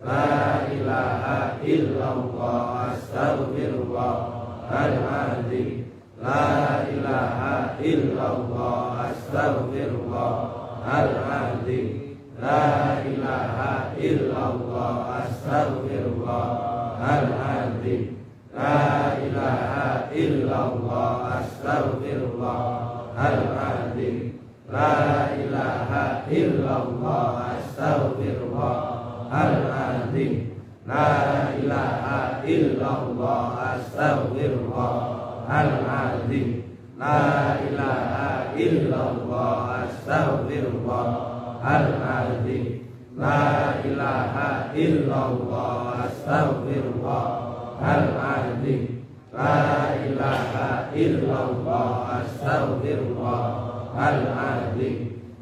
La ilaha illallah. Astaghfirullahaladzim. La ilaha illallah. Astaghfirullahaladzim. La ilaha illallah. Astaghfirullahaladzim. La ilaha illallah. Astaghfirullahaladzim. La ilaha illallah. Astaghfirullahaladzim. La ilaha illallah. Astaghfirullahaladzim. La ilaha illallah. Astaghfirullahaladzim. La ilaha illallah. Astaghfirullahaladzim. La ilaha illallah. Astaghfirullahaladzim.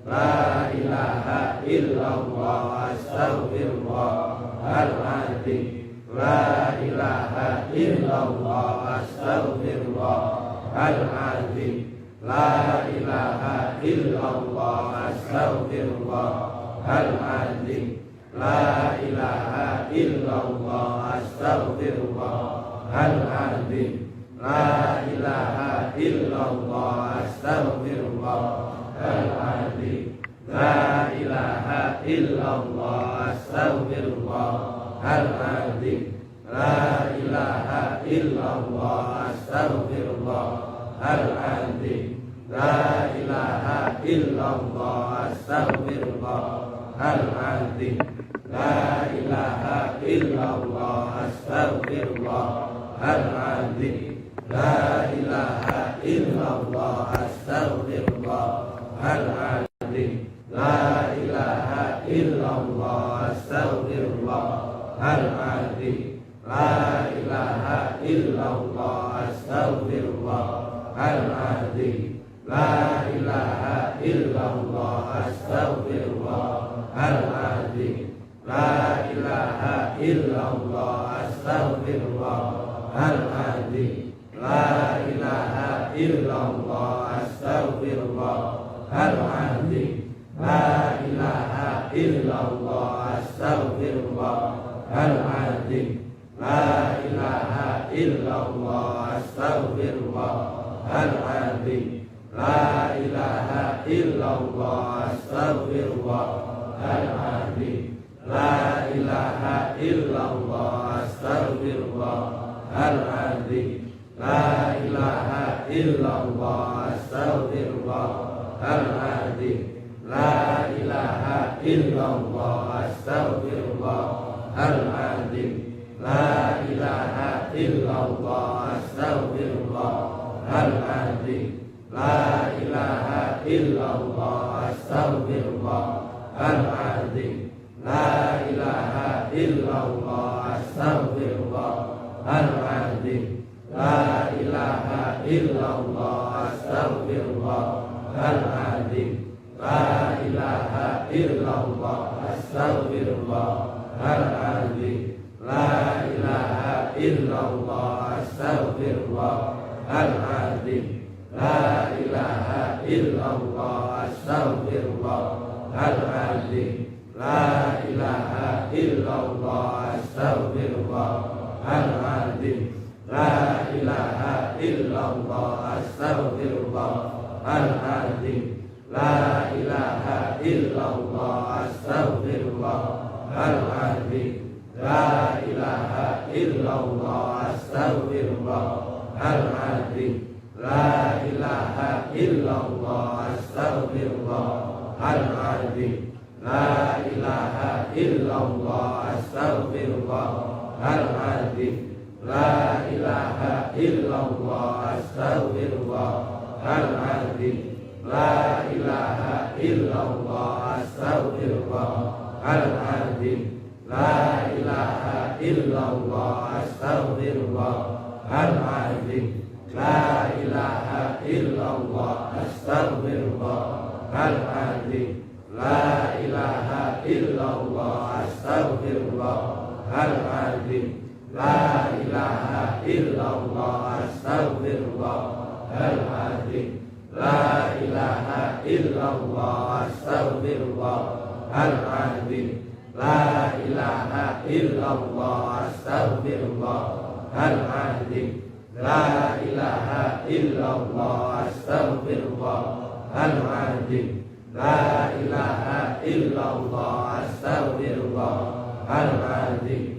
La ilaha illallah. Astaghfirullahaladzim. La ilaha illallah. Astaghfirullahaladzim. La ilaha illallah. Astaghfirullahaladzim. La ilaha illallah. Astaghfirullahaladzim. La ilaha illallah. Astaghfirullahaladzim. La ilaha illallah. Astaghfirullahaladzim. La ilaha illallah. Astaghfirullahaladzim. La ilaha illallah. Astaghfirullahaladzim. La ilaha illallah. Astaghfirullahaladzim. La ilaha illallah. Astaghfirullahaladzim. La ilaha La ilaha illallah astaghfirullahaladzim. La ilaha illallah astaghfirullahaladzim. La ilaha illallah astaghfirullahaladzim. La ilaha illallah astaghfirullahaladzim. La ilaha illallah astaghfirullahaladzim. La ilaha illallah astaghfirullahaladzim. La ilaha illallah astaghfirullahaladzim. La ilaha illallah astaghfirullahaladzim. La ilaha illallah astaghfirullahaladzim. La ilaha illallah astaghfirullahaladzim. La ilaha illallah astaghfirullahaladzim. La ilaha illallah astaghfirullahaladzim. La ilaha illallah astaghfirullahaladzim. La ilaha illallah astaghfirullahaladzim. La ilaha illallah astaghfirullahaladzim. La ilaha illallah astaghfirullahaladzim. La ilaha illallah astaghfirullahaladzim. La ilaha illallah astaghfirullahaladzim. La ilaha illallah astaghfirullahaladzim. La ilaha illallah astaghfirullahaladzim. La ilaha illallah astaghfirullahaladzim. La ilaha illallah astaghfirullahaladzim. La ilaha illallah astaghfirullahaladzim. La ilaha illallah astaghfirullahaladzim. La ilaha illallah astaghfirullahaladzim. La ilaha illallah astaghfirullahaladzim. La ilaha illallah astaghfirullahaladzim. La ilaha illallah astaghfirullahaladzim. La ilaha illallah astaghfirullahaladzim. La ilaha illallah astaghfirullahaladzim. La ilaha illallah astaghfirullahaladzim. La ilaha illallah astaghfirullahaladzim. La ilaha illallah astaghfirullahaladzim. La ilaha illallah astaghfirullahaladzim. La ilaha illallah astaghfirullahaladzim.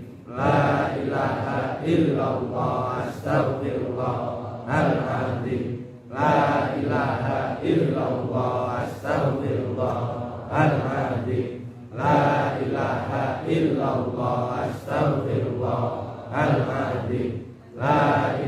La ilaha illallah astaghfirullahaladzim. La ilaha illallah astaghfirullahaladzim. La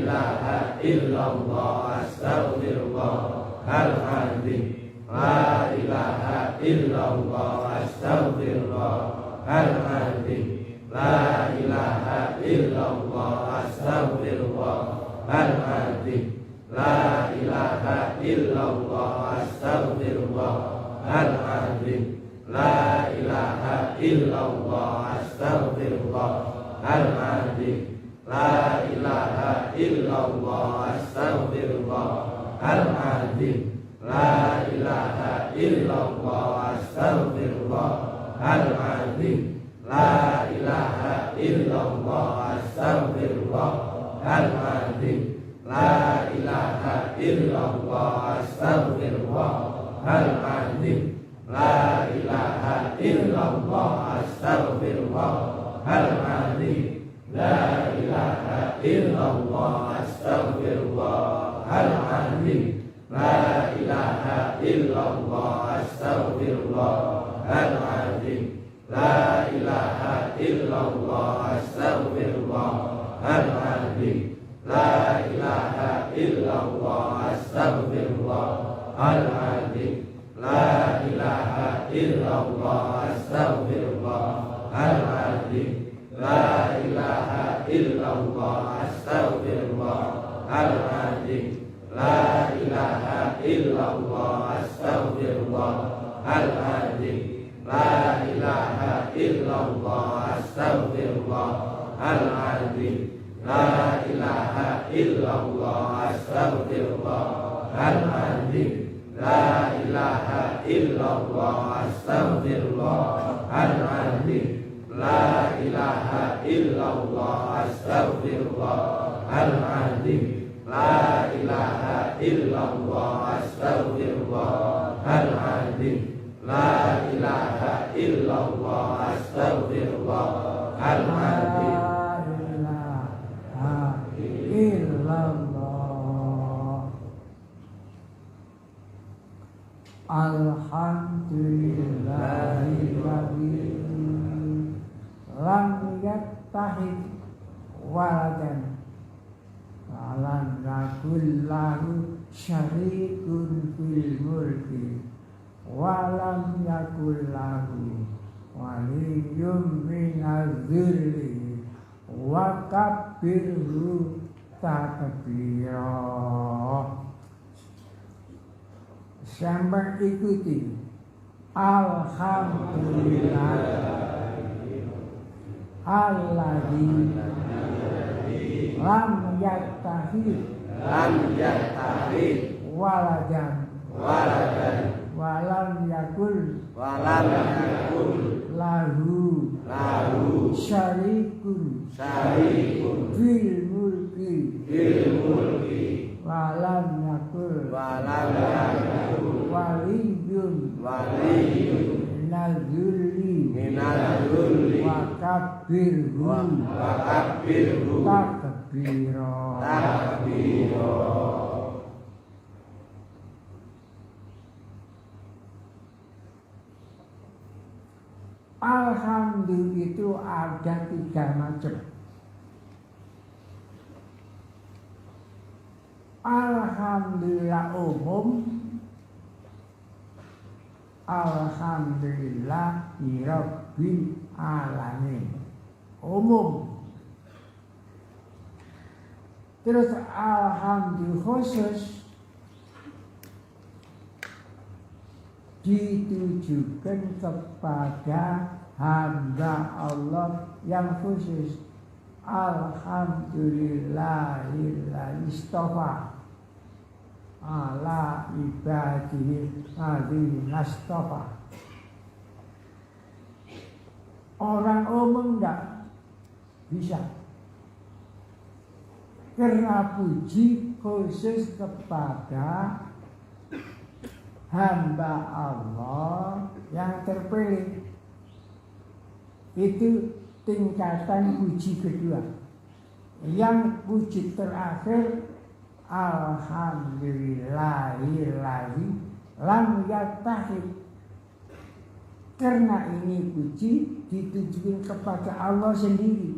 ilaha illallah astaghfirullahaladzim. La ilaha illallah astaghfirullahaladzim. La ilaha illallah astaghfirullahaladzim. La ilaha illallah astaghfirullahaladzim. La ilaha illallah astaghfirullahaladzim. La ilaha illallah astaghfirullahaladzim. La ilaha illallah astaghfirullahaladzim. La ilaha illallah astaghfirullahaladzim. La ilaha illallah astaghfirullahaladzim. La ilaha illallah astaghfirullahaladzim. La ilaha illallah astaghfirullahaladzim. La ilaha illallah astaghfirullahaladzim. La ilaha illallah astaghfirullahaladzim. La ilaha illallah astaghfirullahaladzim. La ilaha illallah illallah astaghfirullahaladzim. La ilaha illallah astaghfirullahaladzim. La ilaha illallah astaghfirullahaladzim. La ilaha illallah astaghfirullahaladzim. La ilaha illallah astaghfirullahaladzim. La ilaha illallah astaghfirullahaladzim. La ilaha illallah astaghfirullahaladzim. La ilaha illallah astaghfirullahaladzim. Alhamdulillahirabbil lam yattahid waladan walam yakul lahu syarikun fil mulki walam yakul lahu waliyyun minaz-zulli wa kabbirhu takbira. Sampai ikuti alhamdulillah alladzi lam yattahid waladan walam yakul lahu syarikun fil mulki walam yakul waliyyun minaz-zulli wa kabbirhu takbira. Alhamdulillah itu ada 3 macam. Alhamdulillah umum, alhamdulillah rabbil alamin umum. Terus alhamdulillah khusus ditujukan kepada hamba Allah yang khusus. Alhamdulillahilladzi istofa ala ibadihi alladzina istofa. Orang umum enggak bisa, karena puji khusus kepada hamba Allah yang terpilih. Itu tingkatan puji kedua. Yang puji terakhir alhamdulillahilladzi lam yattahid. Karena ini puji ditujukan kepada Allah sendiri.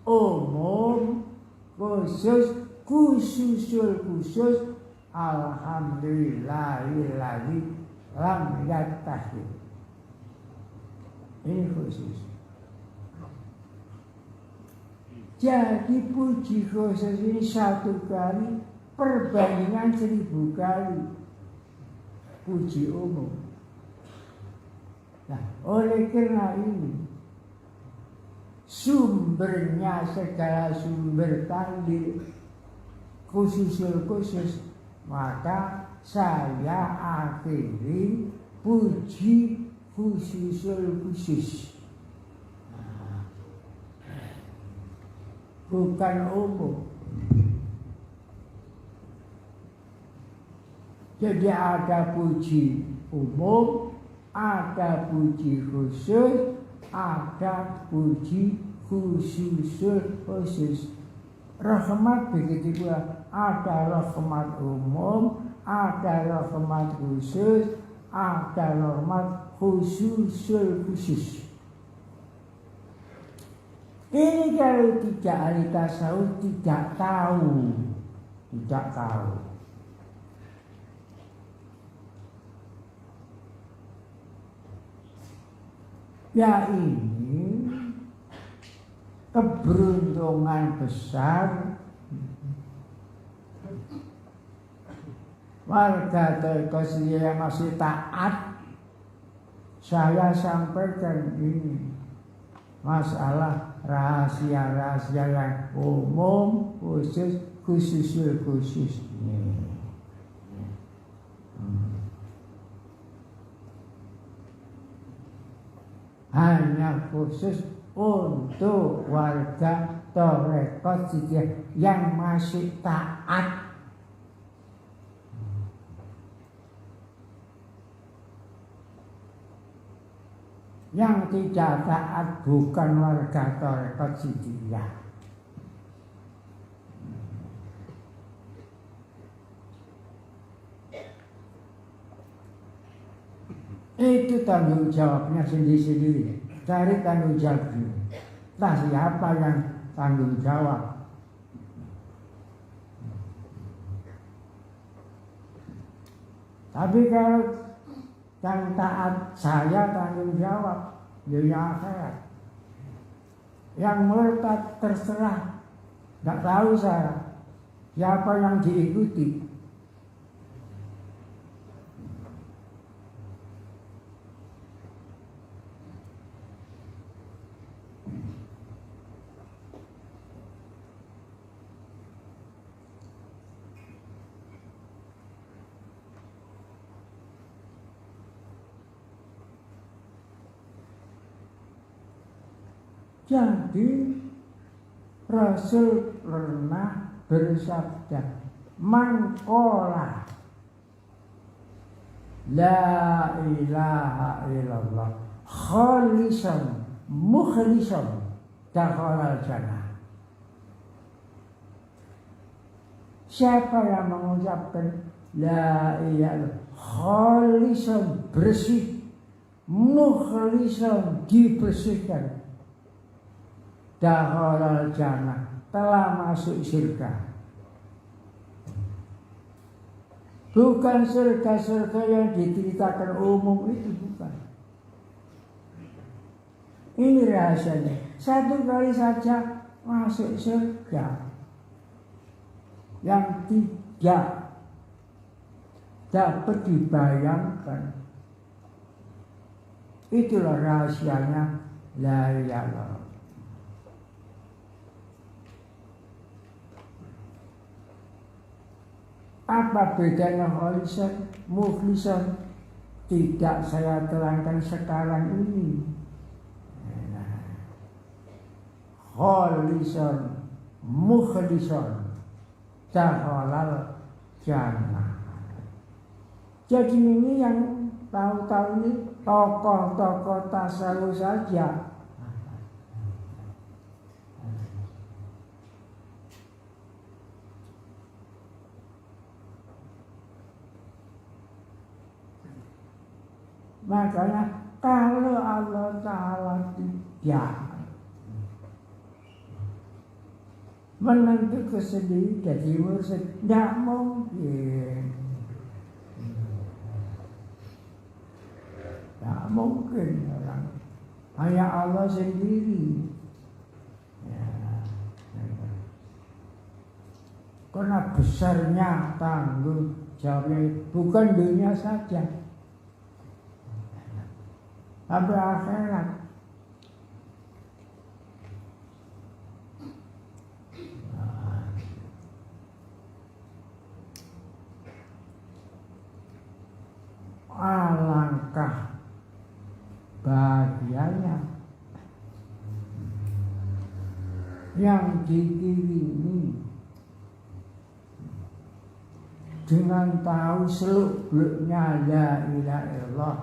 Umum, khusus, khususul khusus, alhamdulillahilladzi lam yattahid. Ini khusus. Jadi puji khusus ini 1 kali perbandingan 1000 kali puji umum. Nah, oleh karena ini sumbernya segala sumber takdir khususul khusus, maka saya akhiri puji khususul khusus, bukan umum. Jadi ada puji umum, ada puji khusus, ada puji khususul khusus. Rahmat begitu pula, ada rahmat umum, ada rahmat khusus, ada rahmat khususul khusus. Ini kalau tidak ahli tasawuf tidak tahu. Ya ini keberuntungan besar warga Tekos yang masih taat. Saya sampaikan ini masalah rahasia-rahasia yang umum, khusus ini. Hanya khusus untuk warga Torekot yang masih taat. Yang tidak taat bukan warga Torekot Sidiyah. Itu tanggung jawabnya sendiri-sendiri. Cari tanggung jawab. Nah, siapa yang tanggung jawab? Tapi kalau yang taat saya tanggung jawab dunia akhirat. Yang murtad terserah, nggak tahu saya siapa yang diikuti. Jadi Rasul pernah bersabda, "Man qala la ilaha illallah khalisan mukhlisan dakhala jannah." Siapa yang mengucapkan la ilaha illallah khalisan bersih, mukhlisan dibersihkan, dakhala jannah, telah masuk surga. Bukan surga-surga yang diceritakan umum itu, bukan. Ini rahasianya. Satu kali saja masuk surga. Yang tidak dapat dibayangkan. Itulah rahasianya la ilaha illallah. Apa bedanya khalisan, mukhlisan? Tidak saya terangkan sekarang ini. Khalisan, mukhlisan, dakhalal jannah. Jadi ini yang tahu-tahu ini tokoh-tokoh tasawuf saja. Makanya kalau Allah Ta'ala tidak menentukan sendiri jadi mursyid, tidak mungkin. Tidak mungkin orang. Hanya Allah sendiri. Ya. Karena besarnya tanggung jawabnya bukan dunia saja, sampai akhirat. Alangkah bahagianya yang dikirimi dengan tahu seluk-beluknya la ilaha illallah,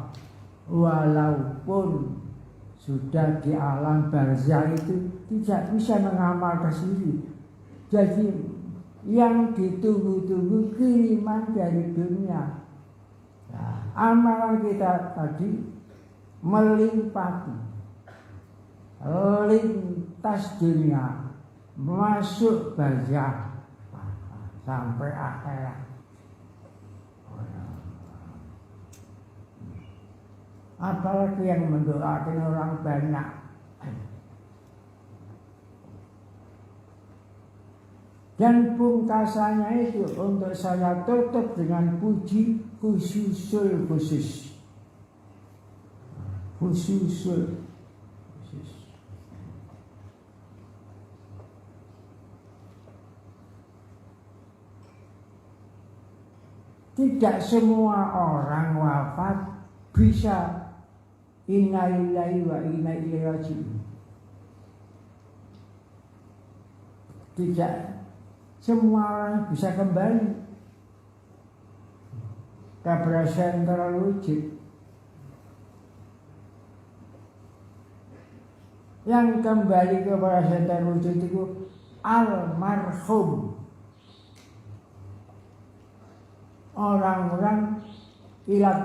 walaupun sudah di alam barzah itu tidak bisa mengamalkan sendiri. Jadi yang ditunggu-tunggu kiriman dari dunia. Nah, amalan kita tadi melimpati, lintas dunia, masuk barzah sampai akhirat. Apalagi yang mendoakan orang banyak. Dan pungkasannya itu untuk saya tutup dengan puji khususul khusus. Khususul khusus. Tidak semua orang wafat bisa inna lillahi wa inna ilaihi raji'un. Tidak semua orang bisa kembali kepada sentral wujud. Yang kembali kepada sentral wujud itu almarhum. Orang-orang ilat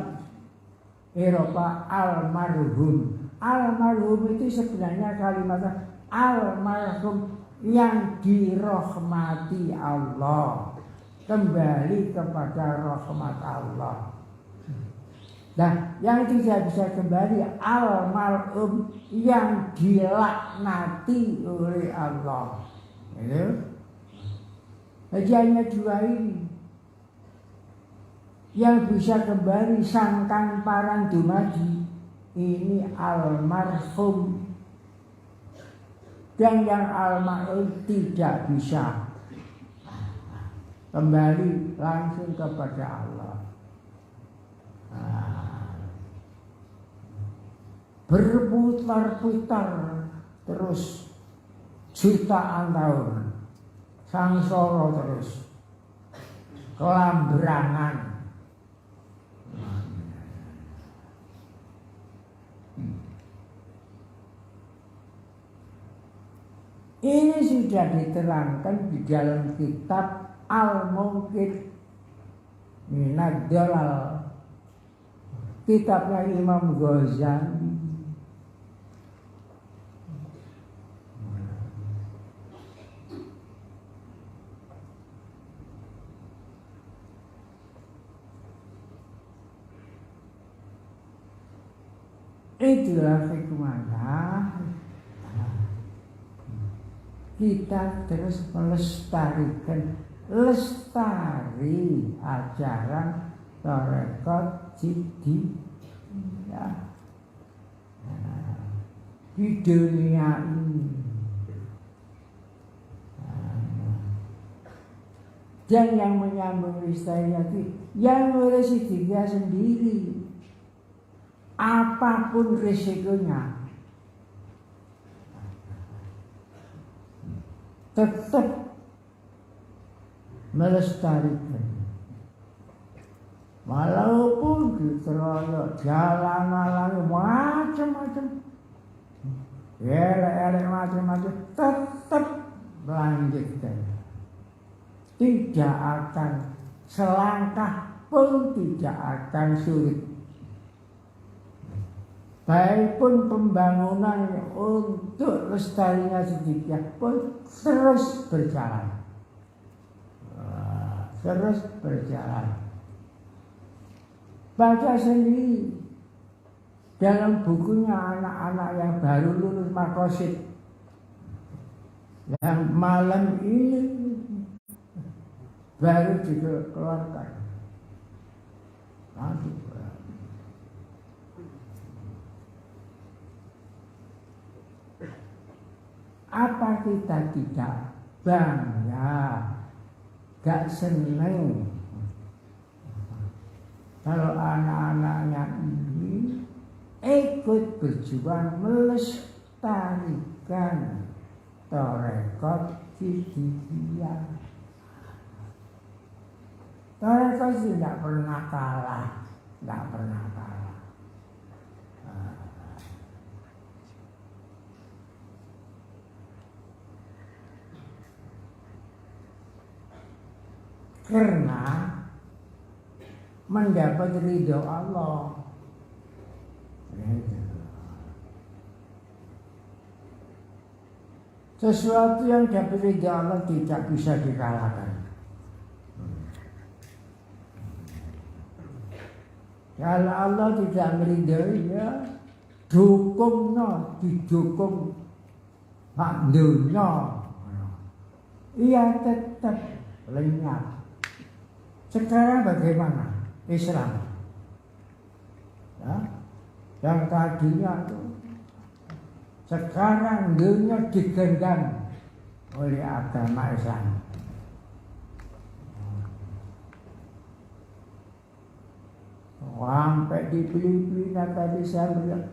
Eropa almarhum. Almarhum itu sebenarnya kalimatnya almarhum yang dirahmati Allah, kembali kepada rahmat Allah. Nah, yang tidak bisa kembali almarhum yang dilaknati oleh Allah. Itu. Jadi hanya dua ini. Yang bisa kembali sangkan parang dumadi ini almarhum, dan yang almarhum tidak bisa kembali langsung kepada Allah. Berputar-putar terus jutaan tahun, sangsara terus, kelambrangan. Ini sudah diterangkan di dalam kitab Al-Munqidh Minad Dhalal, kitabnya Imam Ghazali. Itulah hikmahnya kita terus melestarikan ajaran tarekat Jidiyah di dunia ini. Dan yang menyambung lestarinya itu yang ngurus Jidiyah sendiri, apapun risikonya tetap melestarikan. Walaupun dikeroyok jalan-jalan macam-macam, elek-elek macam-macam, tetap melanjutkan. Tidak akan selangkah pun tidak akan sulit. Baik pun pembangunan untuk lestarinya Jidiyah pun terus berjalan. Terus berjalan. Baca sendiri dalam bukunya anak-anak yang baru lulus Maqasid, yang malam ini baru dikeluarkan. Apa kita tidak bangga, gak seneng kalau anak-anaknya ini ikut berjuang melestarikan tarekat Jidiyah. Tarekat tidak pernah kalah, tidak pernah kalah. Karena mendapat ridho Allah. Sesuatu yang dapat ridho Allah tidak bisa dikalahkan. Kalau Allah tidak meridhoi, ya dukung, didukung hak dunya. ia tetap lenyap. Sekarang bagaimana Islam? Ya, yang tadinya itu sekarang dunia digenggam oleh agama Islam. Sampai di Filipina tadi saya lihat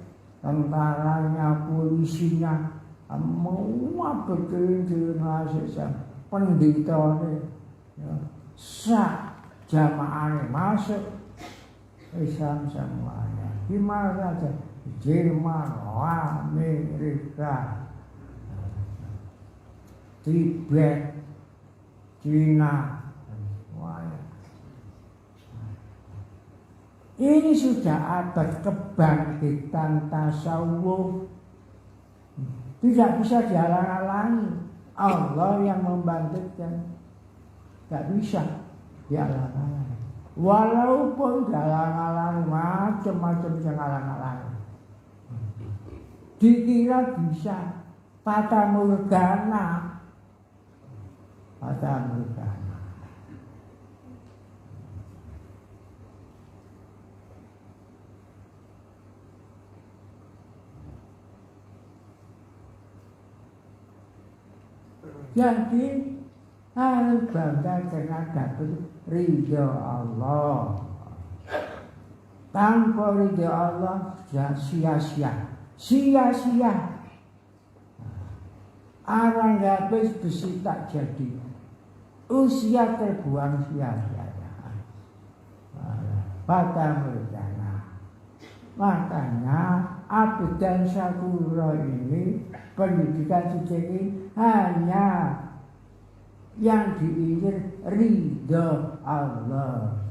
tentaranya, polisinya, semua betul Indonesia, pendetanya, ya, sah jamaahnya masuk Islam semuanya. Di mana saja, Jerman, Amerika, Tibet, Cina, semuanya. Ini sudah abad kebangkitan tasawuf. Tidak bisa dihalang-halangi. Allah yang membangkitkan. Tidak bisa dihalang-halangi. Walaupun dihalang-halangi macam-macam yang halang-halangi. Dikira bisa. Fata morgana. Fata morgana. Jadi harus bangga karena dapat ridho Allah. Tanpa ridho Allah ya sia-sia. Sia-sia. Arang habis besi tak jadi. Usia terbuang sia-sia. Pada merdana. Makanya Abd dan Syakura ini pendidikan suci ini hanya yang diinginkan ridho Allah.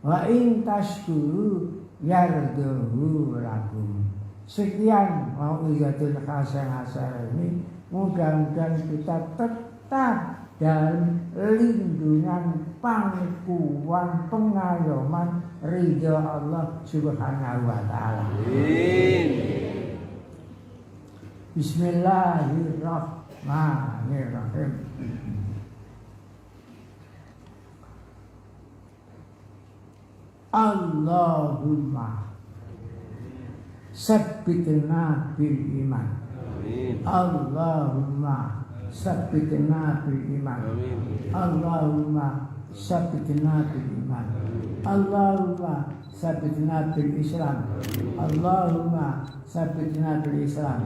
Wa in tashkuru yardahu lakum. Sekian mau'izatul hasanah ini, mudah-mudahan kita tetap dalam lindungan, pangkuan, pengayoman ridho Allah Subhanahu wa ta'ala. Bismillahirrahmanirrahim. Allahumma sabbitna bil iman. Allahumma sabbitna bil iman. Allahumma sabbitna bil iman. Allahumma sabbitna bil Islam. Allahumma sabbitna bil Islam.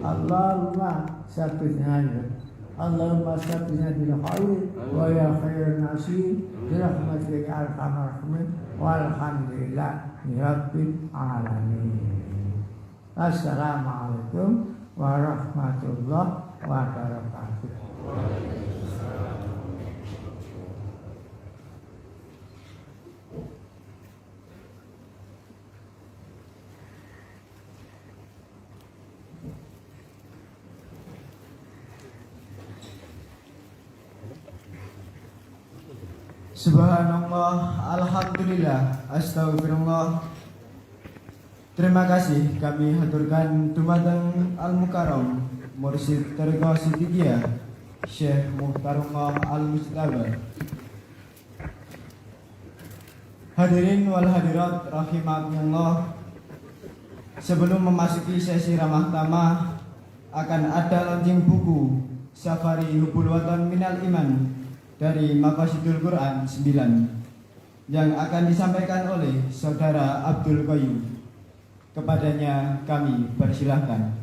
Allahumma sabbitna Allahumma sabbitna bil khair wa ya khairan nasir bi rahmatika ya arhamar rahimin walhamdulillahi rabbil alamin. Assalamualaikum warahmatullahi wabarakatuh. Subhanallah, alhamdulillah, astagfirullah. Terima kasih kami haturkan dumateng Al-Mukarram Mursyid Thariqah Siddiqiyah Syekh Muhtarullah Al-Mujtaba. Hadirin wal hadirat rahimakumullah. Sebelum memasuki sesi ramah tamah, akan ada launching buku Safari Hubul Watan Minal Iman dari Maqasidul Quran 9 yang akan disampaikan oleh Saudara Abdul Qayyum. Kepadanya kami persilahkan.